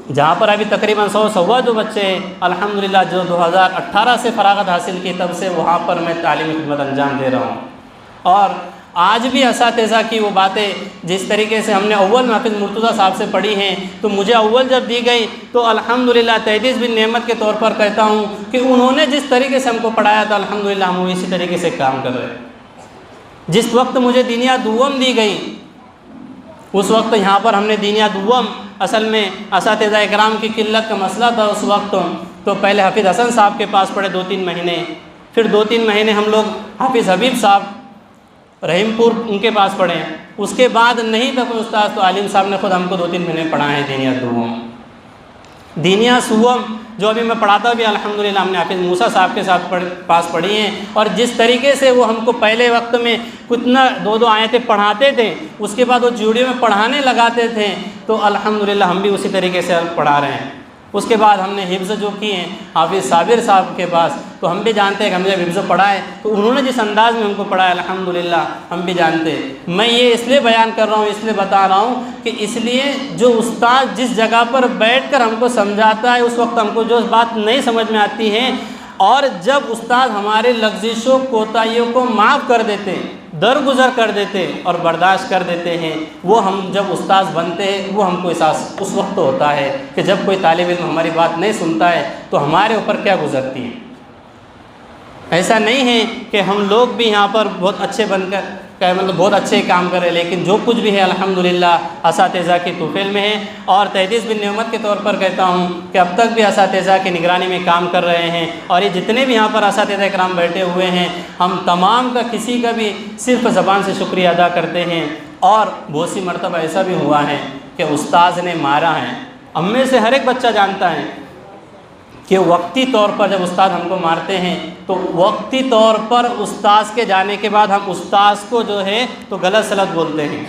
جہاں پر ابھی تقریباً 100 بچے ہیں الحمدللہ، جو 2018 سے فراغت حاصل کی تب سے وہاں پر میں تعلیمی خدمت انجام دے رہا ہوں. اور آج بھی اساتذہ کی وہ باتیں جس طریقے سے ہم نے اول حافظ مرتضیٰ صاحب سے پڑھی ہیں تو مجھے اول جب دی گئی تو الحمدللہ تحدیث بن نعمت کے طور پر کہتا ہوں کہ انہوں نے جس طریقے سے ہم کو پڑھایا تھا الحمدللہ ہم اسی طریقے سے کام کر رہے ہیں. جس وقت مجھے دینیا دوم دی گئی اس وقت یہاں پر ہم نے دینیا دوم، اصل میں اساتذہ اکرام کی قلت کا مسئلہ تھا اس وقت. تو پہلے حافظ حسن صاحب کے پاس پڑھے 2-3 مہینے، پھر 2-3 مہینے ہم لوگ حافظ حبیب صاحب رحیم پور ان کے پاس پڑھے. اس کے بعد نہیں تھا کوئی استاد تو عالم صاحب نے خود ہم کو 2-3 مہینے پڑھائے ہیں دینیا دوم. دینیا سوم جو ابھی میں پڑھاتا بھی الحمدللہ ہم نے حافظ موسیٰ صاحب کے ساتھ پاس پڑھی ہیں، اور جس طریقے سے وہ ہم کو پہلے وقت میں کتنا 2 آیتیں پڑھاتے تھے، اس کے بعد وہ ویڈیو میں پڑھانے لگاتے تھے، تو الحمدللہ ہم بھی اسی طریقے سے پڑھا رہے ہیں۔ اس کے بعد ہم نے حفظ جو کی ہیں حافظ صابر صاحب کے پاس، تو ہم بھی جانتے ہیں کہ ہم نے حفظ پڑھا ہے، تو انہوں نے جس انداز میں ہم کو پڑھا ہے الحمدللہ ہم بھی جانتے ہیں۔ میں یہ اس لیے بیان کر رہا ہوں، اس لیے بتا رہا ہوں کہ اس لیے جو استاد جس جگہ پر بیٹھ کر ہم کو سمجھاتا ہے، اس وقت ہم کو جو بات نہیں سمجھ میں آتی ہے، اور جب استاد ہمارے لغزشوں کوتاہیوں کو معاف کر دیتے، درگزر کر دیتے اور برداشت کر دیتے ہیں، وہ ہم جب استاذ بنتے ہیں وہ ہم کو احساس اس وقت ہوتا ہے کہ جب کوئی طالب علم ہماری بات نہیں سنتا ہے تو ہمارے اوپر کیا گزرتی ہے۔ ایسا نہیں ہے کہ ہم لوگ بھی یہاں پر بہت اچھے بن کر مطلب بہت اچھے کام کریں، لیکن جو کچھ بھی ہے الحمدللہ اساتذہ کی توفیق میں ہے، اور تحدیث بن نعمت کے طور پر کہتا ہوں کہ اب تک بھی اساتذہ کی نگرانی میں کام کر رہے ہیں، اور یہ جتنے بھی یہاں پر اساتذہ کرام بیٹھے ہوئے ہیں، ہم تمام کا کسی کا بھی صرف زبان سے شکریہ ادا کرتے ہیں۔ اور بہت سی مرتبہ ایسا بھی ہوا ہے کہ استاذ نے مارا ہے، ہم میں سے ہر ایک بچہ جانتا ہے کہ وقتی طور پر جب استاد ہم کو مارتے ہیں تو وقتی طور پر استاذ کے جانے کے بعد ہم استاذ کو جو ہے تو غلط سلط بولتے ہیں۔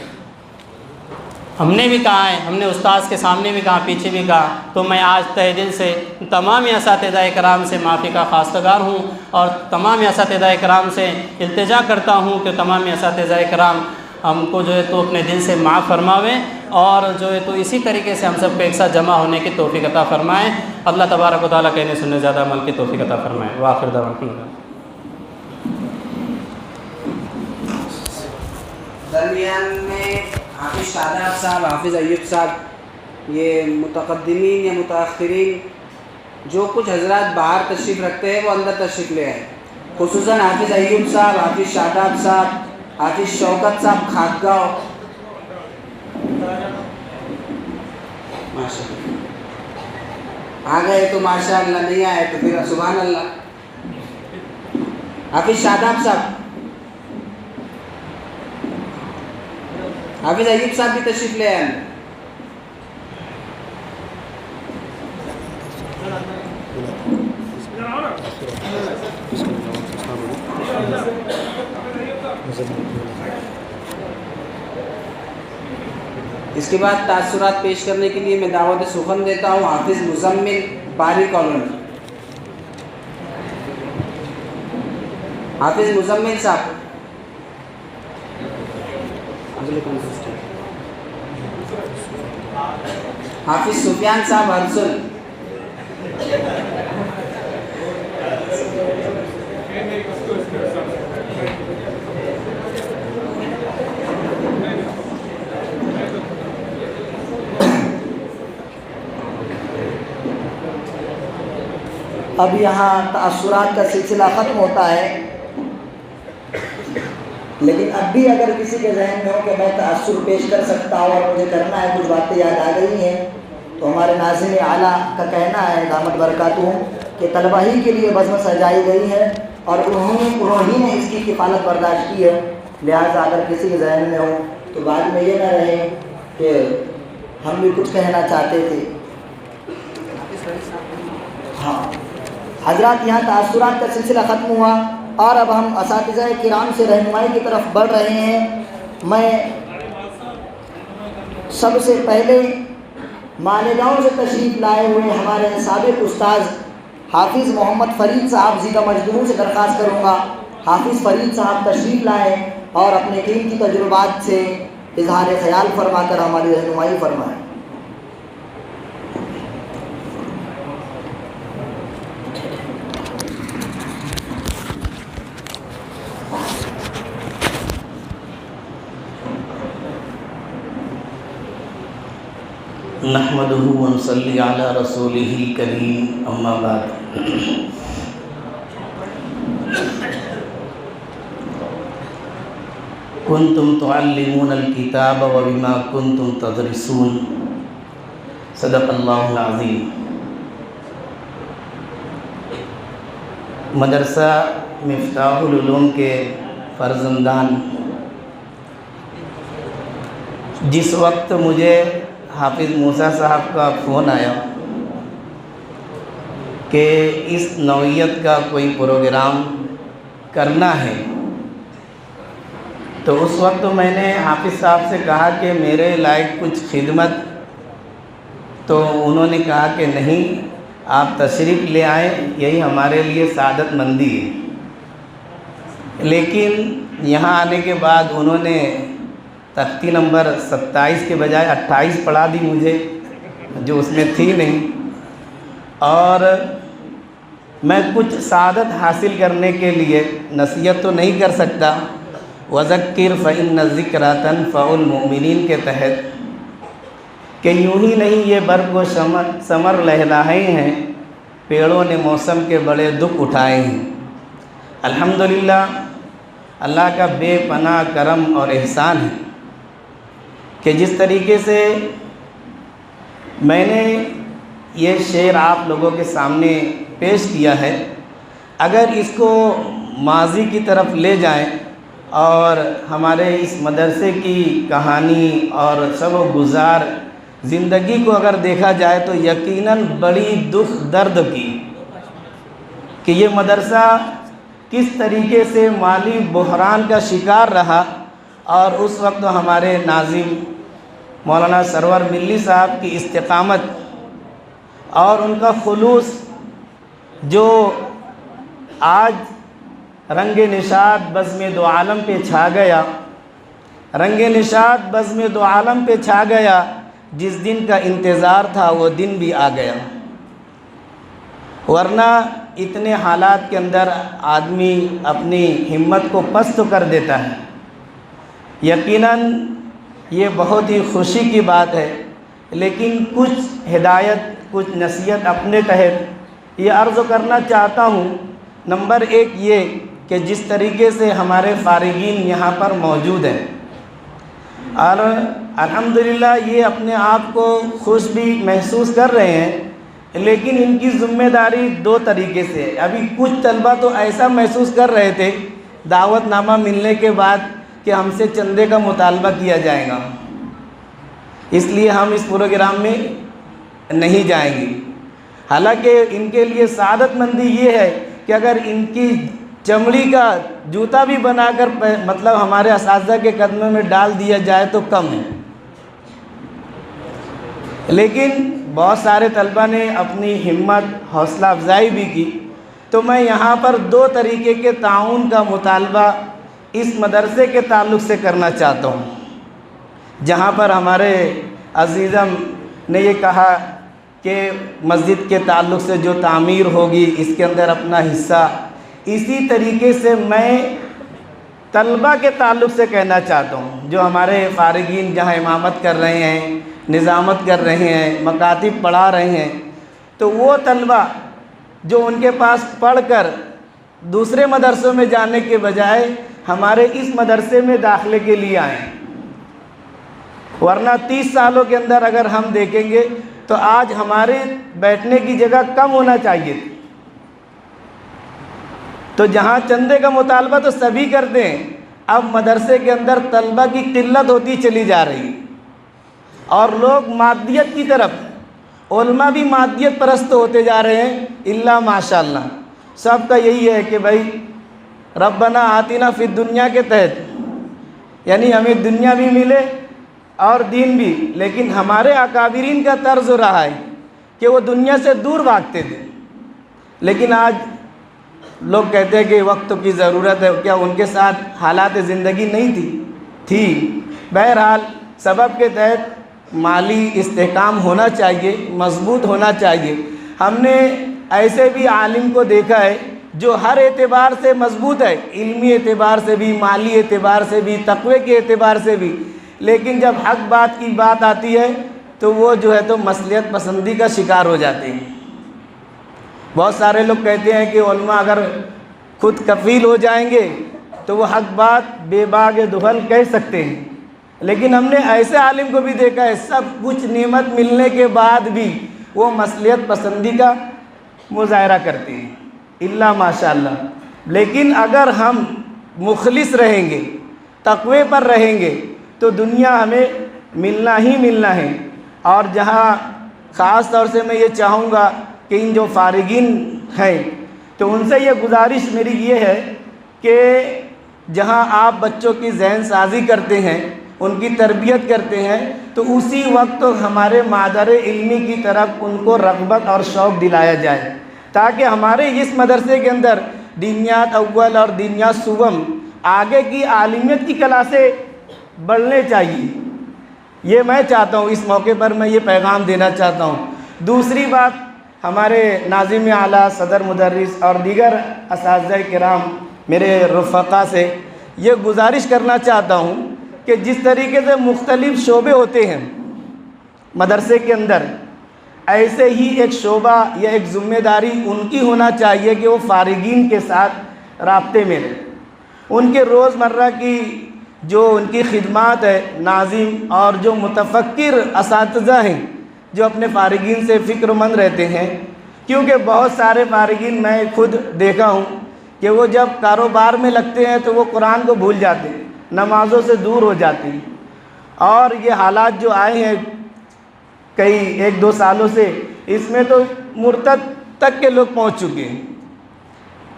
ہم نے بھی کہا ہے، ہم نے استاذ کے سامنے بھی کہا، پیچھے بھی کہا، تو میں آج تہ دل سے تمام اساتذہ کرام سے معافی کا خواستگار ہوں، اور تمام اساتذہ کرام سے التجا کرتا ہوں کہ تمام اساتذہ کرام ہم کو جو ہے تو اپنے دل سے معاف فرماویں، اور جو ہے تو اسی طریقے سے ہم سب کو ایک ساتھ جمع ہونے کی توفیق عطا فرمائیں۔ اللہ تبارک و تعالیٰ کہنے سننے زیادہ عمل کی توفیق عطا فرمائیں۔ وآخر دعوانا درمیان میں حافظ شاداب صاحب، حافظ ایوب صاحب، یہ متقدمین یا متاخرین جو کچھ حضرات باہر تشریف رکھتے ہیں وہ اندر تشریف لے آئے، خصوصاً حافظ ایوب صاحب، حافظ شاداب صاحب، حافظ شوکت صاحب کھاکگاؤں، ماشاء اللہ آ گئے تو ماشاء اللہ، نہیں آئے تو پھر سبحان اللہ۔ حافظ شاداب صاحب، حافظ ایوب صاحب بھی تشریف لے آئے۔ اس کے بعد تاثرات پیش کرنے کے لیے میں دعوت سخن دیتا ہوں حافظ مزمل باری کالونی۔ حافظ مزمل صاحب، حافظ سفیان صاحب ہرسل، اب یہاں تأثرات کا سلسلہ ختم ہوتا ہے، لیکن اب بھی اگر کسی کے ذہن میں ہو کہ میں تأثر پیش کر سکتا ہوں اور مجھے کرنا ہے، کچھ باتیں یاد آ گئی ہیں، تو ہمارے ناظم اعلیٰ کا کہنا ہے دامت برکاتہم کہ طلبہ ہی کے لیے بزم سجائی گئی ہے اور انہوں ہی نے اس کی کفالت برداشت کی ہے، لہٰذا اگر کسی کے ذہن میں ہو تو بعد میں یہ نہ رہے کہ ہم بھی کچھ کہنا چاہتے تھے۔ ہاں حضرات، یہاں تأثرات کا سلسلہ ختم ہوا اور اب ہم اساتذہ کرام سے رہنمائی کی طرف بڑھ رہے ہیں۔ میں سب سے پہلے مالیگاؤں سے تشریف لائے ہوئے ہمارے سابق استاذ حافظ محمد فرید صاحب زیدہ مجدور سے درخواست کروں گا، حافظ فرید صاحب تشریف لائیں اور اپنے قیمتی تجربات سے اظہار خیال فرما کر ہماری رہنمائی فرمائیں۔ نحمده ونصلي على رسوله الكريم اما بعد كنتم تعلمون الكتاب وبما كنتم تدرسون صدق اللہ العظیم۔ مدرسہ مفتاح العلوم کے فرزندان، جس وقت مجھے حافظ موسیٰ صاحب کا فون آیا کہ اس نوعیت کا کوئی پروگرام کرنا ہے، تو اس وقت میں نے حافظ صاحب سے کہا کہ میرے لائق کچھ خدمت، تو انہوں نے کہا کہ نہیں، آپ تشریف لے آئیں، یہی ہمارے لیے سعادت مندی ہے۔ لیکن یہاں آنے کے بعد انہوں نے تختی نمبر 27 کے بجائے 28 پڑھا دی مجھے، جو اس میں تھی نہیں، اور میں کچھ سعادت حاصل کرنے کے لیے نصیحت تو نہیں کر سکتا، وَذَكِّرْ فَإِنَّ الذِّكْرَىٰ تَنفَعُ الْمُؤْمِنِينَ کے تحت، کہ یوں ہی نہیں یہ برگ و ثمر لہلائے ہیں، پیڑوں نے موسم کے بڑے دکھ اٹھائے ہیں۔ الحمدللہ اللہ کا بے پناہ کرم اور احسان ہے کہ جس طریقے سے میں نے یہ شعر آپ لوگوں کے سامنے پیش کیا ہے، اگر اس کو ماضی کی طرف لے جائیں اور ہمارے اس مدرسے کی کہانی اور شب و گزار زندگی کو اگر دیکھا جائے تو یقیناً بڑی دکھ درد کی کہ یہ مدرسہ کس طریقے سے مالی بحران کا شکار رہا، اور اس وقت ہمارے ناظم مولانا سرور ملی صاحب کی استقامت اور ان کا خلوص جو آج رنگ نشاط بزم دو عالم پہ چھا گیا، رنگ نشاط بزم دو عالم پہ چھا گیا، جس دن کا انتظار تھا وہ دن بھی آ گیا۔ ورنہ اتنے حالات کے اندر آدمی اپنی ہمت کو پست کر دیتا ہے۔ یقیناً یہ بہت ہی خوشی کی بات ہے، لیکن کچھ ہدایت، کچھ نصیحت اپنے تحت یہ عرض کرنا چاہتا ہوں۔ نمبر 1 یہ کہ جس طریقے سے ہمارے فارغین یہاں پر موجود ہیں، اور الحمدللہ یہ اپنے آپ کو خوش بھی محسوس کر رہے ہیں، لیکن ان کی ذمہ داری 2 طریقے سے۔ ابھی کچھ طلبہ تو ایسا محسوس کر رہے تھے دعوت نامہ ملنے کے بعد کہ ہم سے چندے کا مطالبہ کیا جائے گا، اس لیے ہم اس پروگرام میں نہیں جائیں گے۔ حالانکہ ان کے لیے سعادت مندی یہ ہے کہ اگر ان کی چمڑی کا جوتا بھی بنا کر مطلب ہمارے اساتذہ کے قدموں میں ڈال دیا جائے تو کم ہے، لیکن بہت سارے طلبہ نے اپنی ہمت حوصلہ افزائی بھی کی۔ تو میں یہاں پر 2 طریقے کے تعاون کا مطالبہ اس مدرسے کے تعلق سے کرنا چاہتا ہوں، جہاں پر ہمارے عزیزم نے یہ کہا کہ مسجد کے تعلق سے جو تعمیر ہوگی اس کے اندر اپنا حصہ، اسی طریقے سے میں طلبہ کے تعلق سے کہنا چاہتا ہوں، جو ہمارے فارغین جہاں امامت کر رہے ہیں، نظامت کر رہے ہیں، مکاتب پڑھا رہے ہیں، تو وہ طلبہ جو ان کے پاس پڑھ کر دوسرے مدرسوں میں جانے کے بجائے ہمارے اس مدرسے میں داخلے کے لیے آئیں، ورنہ 30 سالوں کے اندر اگر ہم دیکھیں گے تو آج ہمارے بیٹھنے کی جگہ کم ہونا چاہیے تھی۔ تو جہاں چندے کا مطالبہ تو سبھی کرتے ہیں، اب مدرسے کے اندر طلبہ کی قلت ہوتی چلی جا رہی ہے، اور لوگ مادیت کی طرف، علماء بھی مادیت پرست ہوتے جا رہے ہیں، الا ماشاءاللہ۔ سب کا یہی ہے کہ بھائی ربنا آتنا فی الدنیا کے تحت، یعنی ہمیں دنیا بھی ملے اور دین بھی، لیکن ہمارے اکابرین کا طرز رہا ہے کہ وہ دنیا سے دور بھاگتے تھے، لیکن آج لوگ کہتے ہیں کہ وقت کی ضرورت ہے، کیا ان کے ساتھ حالات زندگی نہیں تھی؟ بہرحال سبب کے تحت مالی استحکام ہونا چاہیے، مضبوط ہونا چاہیے۔ ہم نے ایسے بھی عالم کو دیکھا ہے جو ہر اعتبار سے مضبوط ہے، علمی اعتبار سے بھی، مالی اعتبار سے بھی، تقوی کے اعتبار سے بھی، لیکن جب حق بات کی بات آتی ہے تو وہ جو ہے تو مصلحت پسندی کا شکار ہو جاتے ہیں۔ بہت سارے لوگ کہتے ہیں کہ علماء اگر خود کفیل ہو جائیں گے تو وہ حق بات بے باغ دہل کہہ سکتے ہیں، لیکن ہم نے ایسے عالم کو بھی دیکھا ہے سب کچھ نعمت ملنے کے بعد بھی وہ مصلحت پسندی کا مظاہرہ کرتے ہیں، الا ماشاءاللہ۔ لیکن اگر ہم مخلص رہیں گے، تقوی پر رہیں گے تو دنیا ہمیں ملنا ہی ملنا ہے۔ اور جہاں خاص طور سے میں یہ چاہوں گا کہ ان جو فارغین ہیں تو ان سے یہ گزارش میری یہ ہے کہ جہاں آپ بچوں کی ذہن سازی کرتے ہیں، ان کی تربیت کرتے ہیں، تو اسی وقت ہمارے مادر علمی کی طرف ان کو رغبت اور شوق دلایا جائے، تاکہ ہمارے اس مدرسے کے اندر دینیات اول اور دینیات سوم آگے کی عالمیت کی کلاسیں بڑھنے چاہیے۔ یہ میں چاہتا ہوں، اس موقع پر میں یہ پیغام دینا چاہتا ہوں۔ دوسری بات، ہمارے ناظم اعلیٰ، صدر مدرس اور دیگر اساتذہ کرام، میرے رفقا سے یہ گزارش کرنا چاہتا ہوں کہ جس طریقے سے مختلف شعبے ہوتے ہیں مدرسے کے اندر، ایسے ہی ایک شعبہ یا ایک ذمہ داری ان کی ہونا چاہیے کہ وہ فارغین کے ساتھ رابطے میں رہیں، ان کے روزمرہ کی جو ان کی خدمات ہے، ناظم اور جو متفکر اساتذہ ہیں جو اپنے فارغین سے فکر مند رہتے ہیں، کیونکہ بہت سارے فارغین میں خود دیکھا ہوں کہ وہ جب کاروبار میں لگتے ہیں تو وہ قرآن کو بھول جاتے ہیں، نمازوں سے دور ہو جاتے ہیں، اور یہ حالات جو آئے ہیں کئی 1-2 سالوں سے، اس میں تو مرتد تک کے لوگ پہنچ چکے ہیں،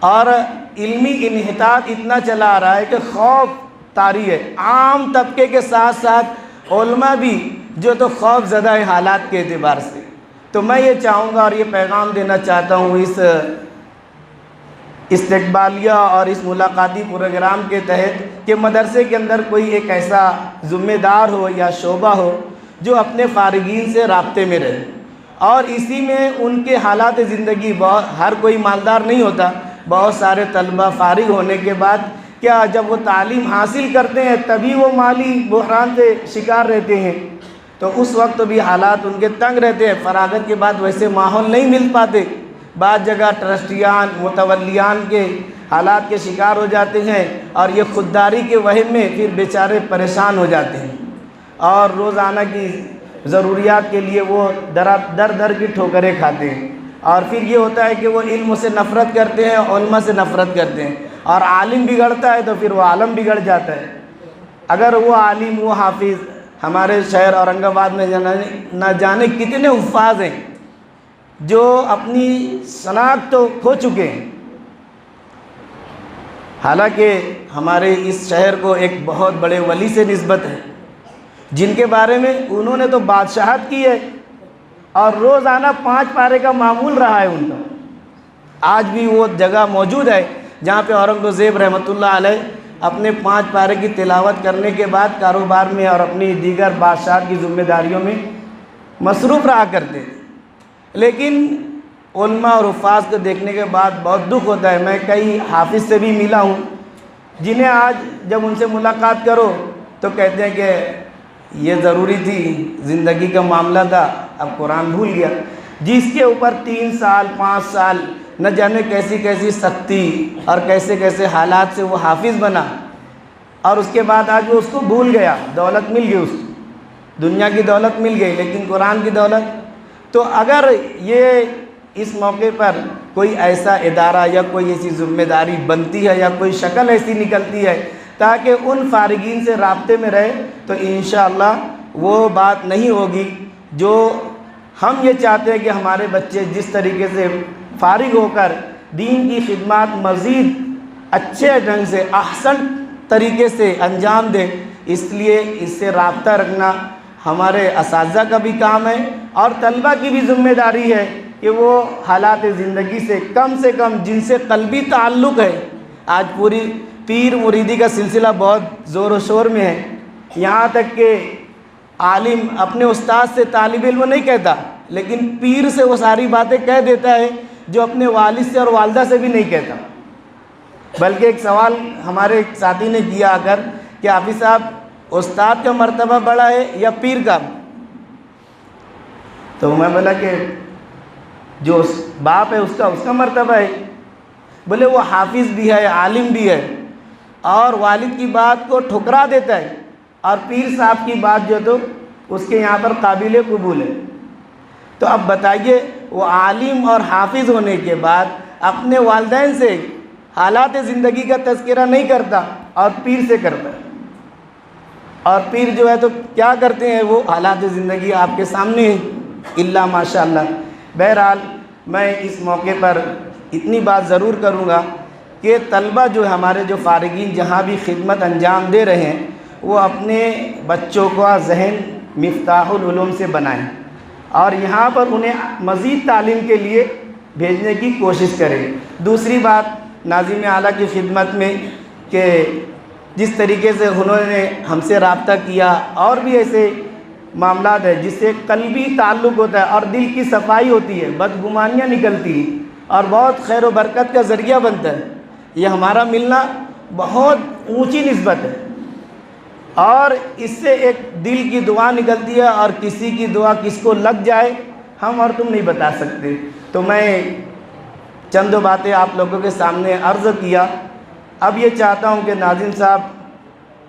اور علمی انحطاط اتنا چلا آ رہا ہے کہ خوف طاری ہے۔ عام طبقے کے ساتھ ساتھ علماء بھی جو تو خوف زدہ ہے حالات کے اعتبار سے۔ تو میں یہ چاہوں گا اور یہ پیغام دینا چاہتا ہوں اس استقبالیہ اور اس ملاقاتی پروگرام کے تحت کہ مدرسے کے اندر کوئی ایک ایسا ذمہ دار ہو یا شعبہ ہو جو اپنے فارغین سے رابطے میں رہے، اور اسی میں ان کے حالات زندگی، ہر کوئی مالدار نہیں ہوتا، بہت سارے طلبہ فارغ ہونے کے بعد کیا جب وہ تعلیم حاصل کرتے ہیں تبھی وہ مالی بحران سے شکار رہتے ہیں، تو اس وقت بھی حالات ان کے تنگ رہتے ہیں، فراغت کے بعد ویسے ماحول نہیں مل پاتے، بعض جگہ ٹرسٹیان، متولیان کے حالات کے شکار ہو جاتے ہیں، اور یہ خودداری کے وہم میں پھر بیچارے پریشان ہو جاتے ہیں، اور روزانہ کی ضروریات کے لیے وہ در کی ٹھوکریں کھاتے ہیں، اور پھر یہ ہوتا ہے کہ وہ علم سے نفرت کرتے ہیں، علماء سے نفرت کرتے ہیں، اور عالم بگڑتا ہے تو پھر وہ عالم بگڑ جاتا ہے۔ اگر وہ عالم، وہ حافظ، ہمارے شہر اورنگ آباد میں نہ جانے کتنے حفاظ ہیں جو اپنی شناخت تو کھو چکے ہیں، حالانکہ ہمارے اس شہر کو ایک بہت بڑے ولی سے نسبت ہے، جن کے بارے میں انہوں نے تو بادشاہت کی ہے، اور روزانہ 5 پارے کا معمول رہا ہے ان کا۔ آج بھی وہ جگہ موجود ہے جہاں پہ اورنگزیب رحمۃ اللہ علیہ اپنے 5 پارے کی تلاوت کرنے کے بعد کاروبار میں اور اپنی دیگر بادشاہت کی ذمہ داریوں میں مصروف رہا کرتے تھے۔ لیکن علماء اور حفاظ کو دیکھنے کے بعد بہت دکھ ہوتا ہے۔ میں کئی حافظ سے بھی ملا ہوں جنہیں آج جب ان سے ملاقات کرو تو کہتے ہیں کہ یہ ضروری تھی، زندگی کا معاملہ تھا، اب قرآن بھول گیا، جس کے اوپر 3 سال 5 سال نہ جانے کیسی کیسی سختی اور کیسے کیسے حالات سے وہ حافظ بنا، اور اس کے بعد آج وہ اس کو بھول گیا۔ دولت مل گئی، اس کو دنیا کی دولت مل گئی، لیکن قرآن کی دولت۔ تو اگر یہ اس موقع پر کوئی ایسا ادارہ یا کوئی ایسی ذمہ داری بنتی ہے یا کوئی شکل ایسی نکلتی ہے تاکہ ان فارغین سے رابطے میں رہے، تو انشاءاللہ وہ بات نہیں ہوگی جو ہم یہ چاہتے ہیں کہ ہمارے بچے جس طریقے سے فارغ ہو کر دین کی خدمات مزید اچھے ڈھنگ سے، احسن طریقے سے انجام دیں۔ اس لیے اس سے رابطہ رکھنا ہمارے اساتذہ کا بھی کام ہے، اور طلبہ کی بھی ذمہ داری ہے کہ وہ حالات زندگی سے کم جن سے قلبی تعلق ہے۔ آج پوری پیر مریدی کا سلسلہ بہت زور و شور میں ہے، یہاں تک کہ عالم اپنے استاد سے طالب علم نہیں کہتا، لیکن پیر سے وہ ساری باتیں کہہ دیتا ہے جو اپنے والد سے اور والدہ سے بھی نہیں کہتا۔ بلکہ ایک سوال ہمارے ایک ساتھی نے کیا آ کر کہ حافظ صاحب، استاد کا مرتبہ بڑا ہے یا پیر کا؟ تو میں بولا کہ جو باپ ہے اس کا مرتبہ ہے۔ بولے وہ حافظ بھی ہے، عالم بھی ہے، اور والد کی بات کو ٹھکرا دیتا ہے، اور پیر صاحب کی بات جو تو اس کے یہاں پر قابل قبول ہے۔ تو اب بتائیے، وہ عالم اور حافظ ہونے کے بعد اپنے والدین سے حالات زندگی کا تذکرہ نہیں کرتا اور پیر سے کرتا ہے، اور پیر جو ہے تو کیا کرتے ہیں، وہ حالات زندگی آپ کے سامنے ہیں، الا ماشاء اللہ۔ بہرحال میں اس موقع پر اتنی بات ضرور کروں گا کہ طلبہ جو ہمارے جو فارغین جہاں بھی خدمت انجام دے رہے ہیں وہ اپنے بچوں کا ذہن مفتاح العلوم سے بنائیں اور یہاں پر انہیں مزید تعلیم کے لیے بھیجنے کی کوشش کریں۔ دوسری بات ناظم اعلیٰ کی خدمت میں کہ جس طریقے سے انہوں نے ہم سے رابطہ کیا اور بھی ایسے معاملات ہیں جس سے قلبی تعلق ہوتا ہے اور دل کی صفائی ہوتی ہے، بدگمانیاں نکلتی ہیں اور بہت خیر و برکت کا ذریعہ بنتا ہے۔ یہ ہمارا ملنا بہت اونچی نسبت ہے اور اس سے ایک دل کی دعا نکلتی ہے اور کسی کی دعا کس کو لگ جائے ہم اور تم نہیں بتا سکتے۔ تو میں چند باتیں آپ لوگوں کے سامنے عرض کیا۔ اب یہ چاہتا ہوں کہ ناظم صاحب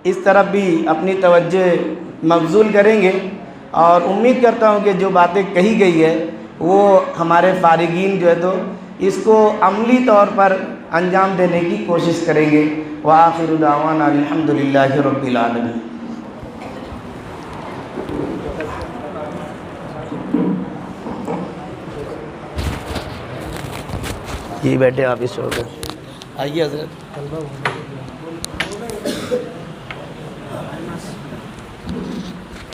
اس طرف بھی اپنی توجہ مبذول کریں گے اور امید کرتا ہوں کہ جو باتیں کہی گئی ہے وہ ہمارے فارغین جو ہے تو اس کو عملی طور پر انجام دینے کی کوشش کریں گے۔ وآخر دعوانا الحمدللہ رب العالمین۔ یہ بیٹھے آپ اس وقت آئیے حضرت۔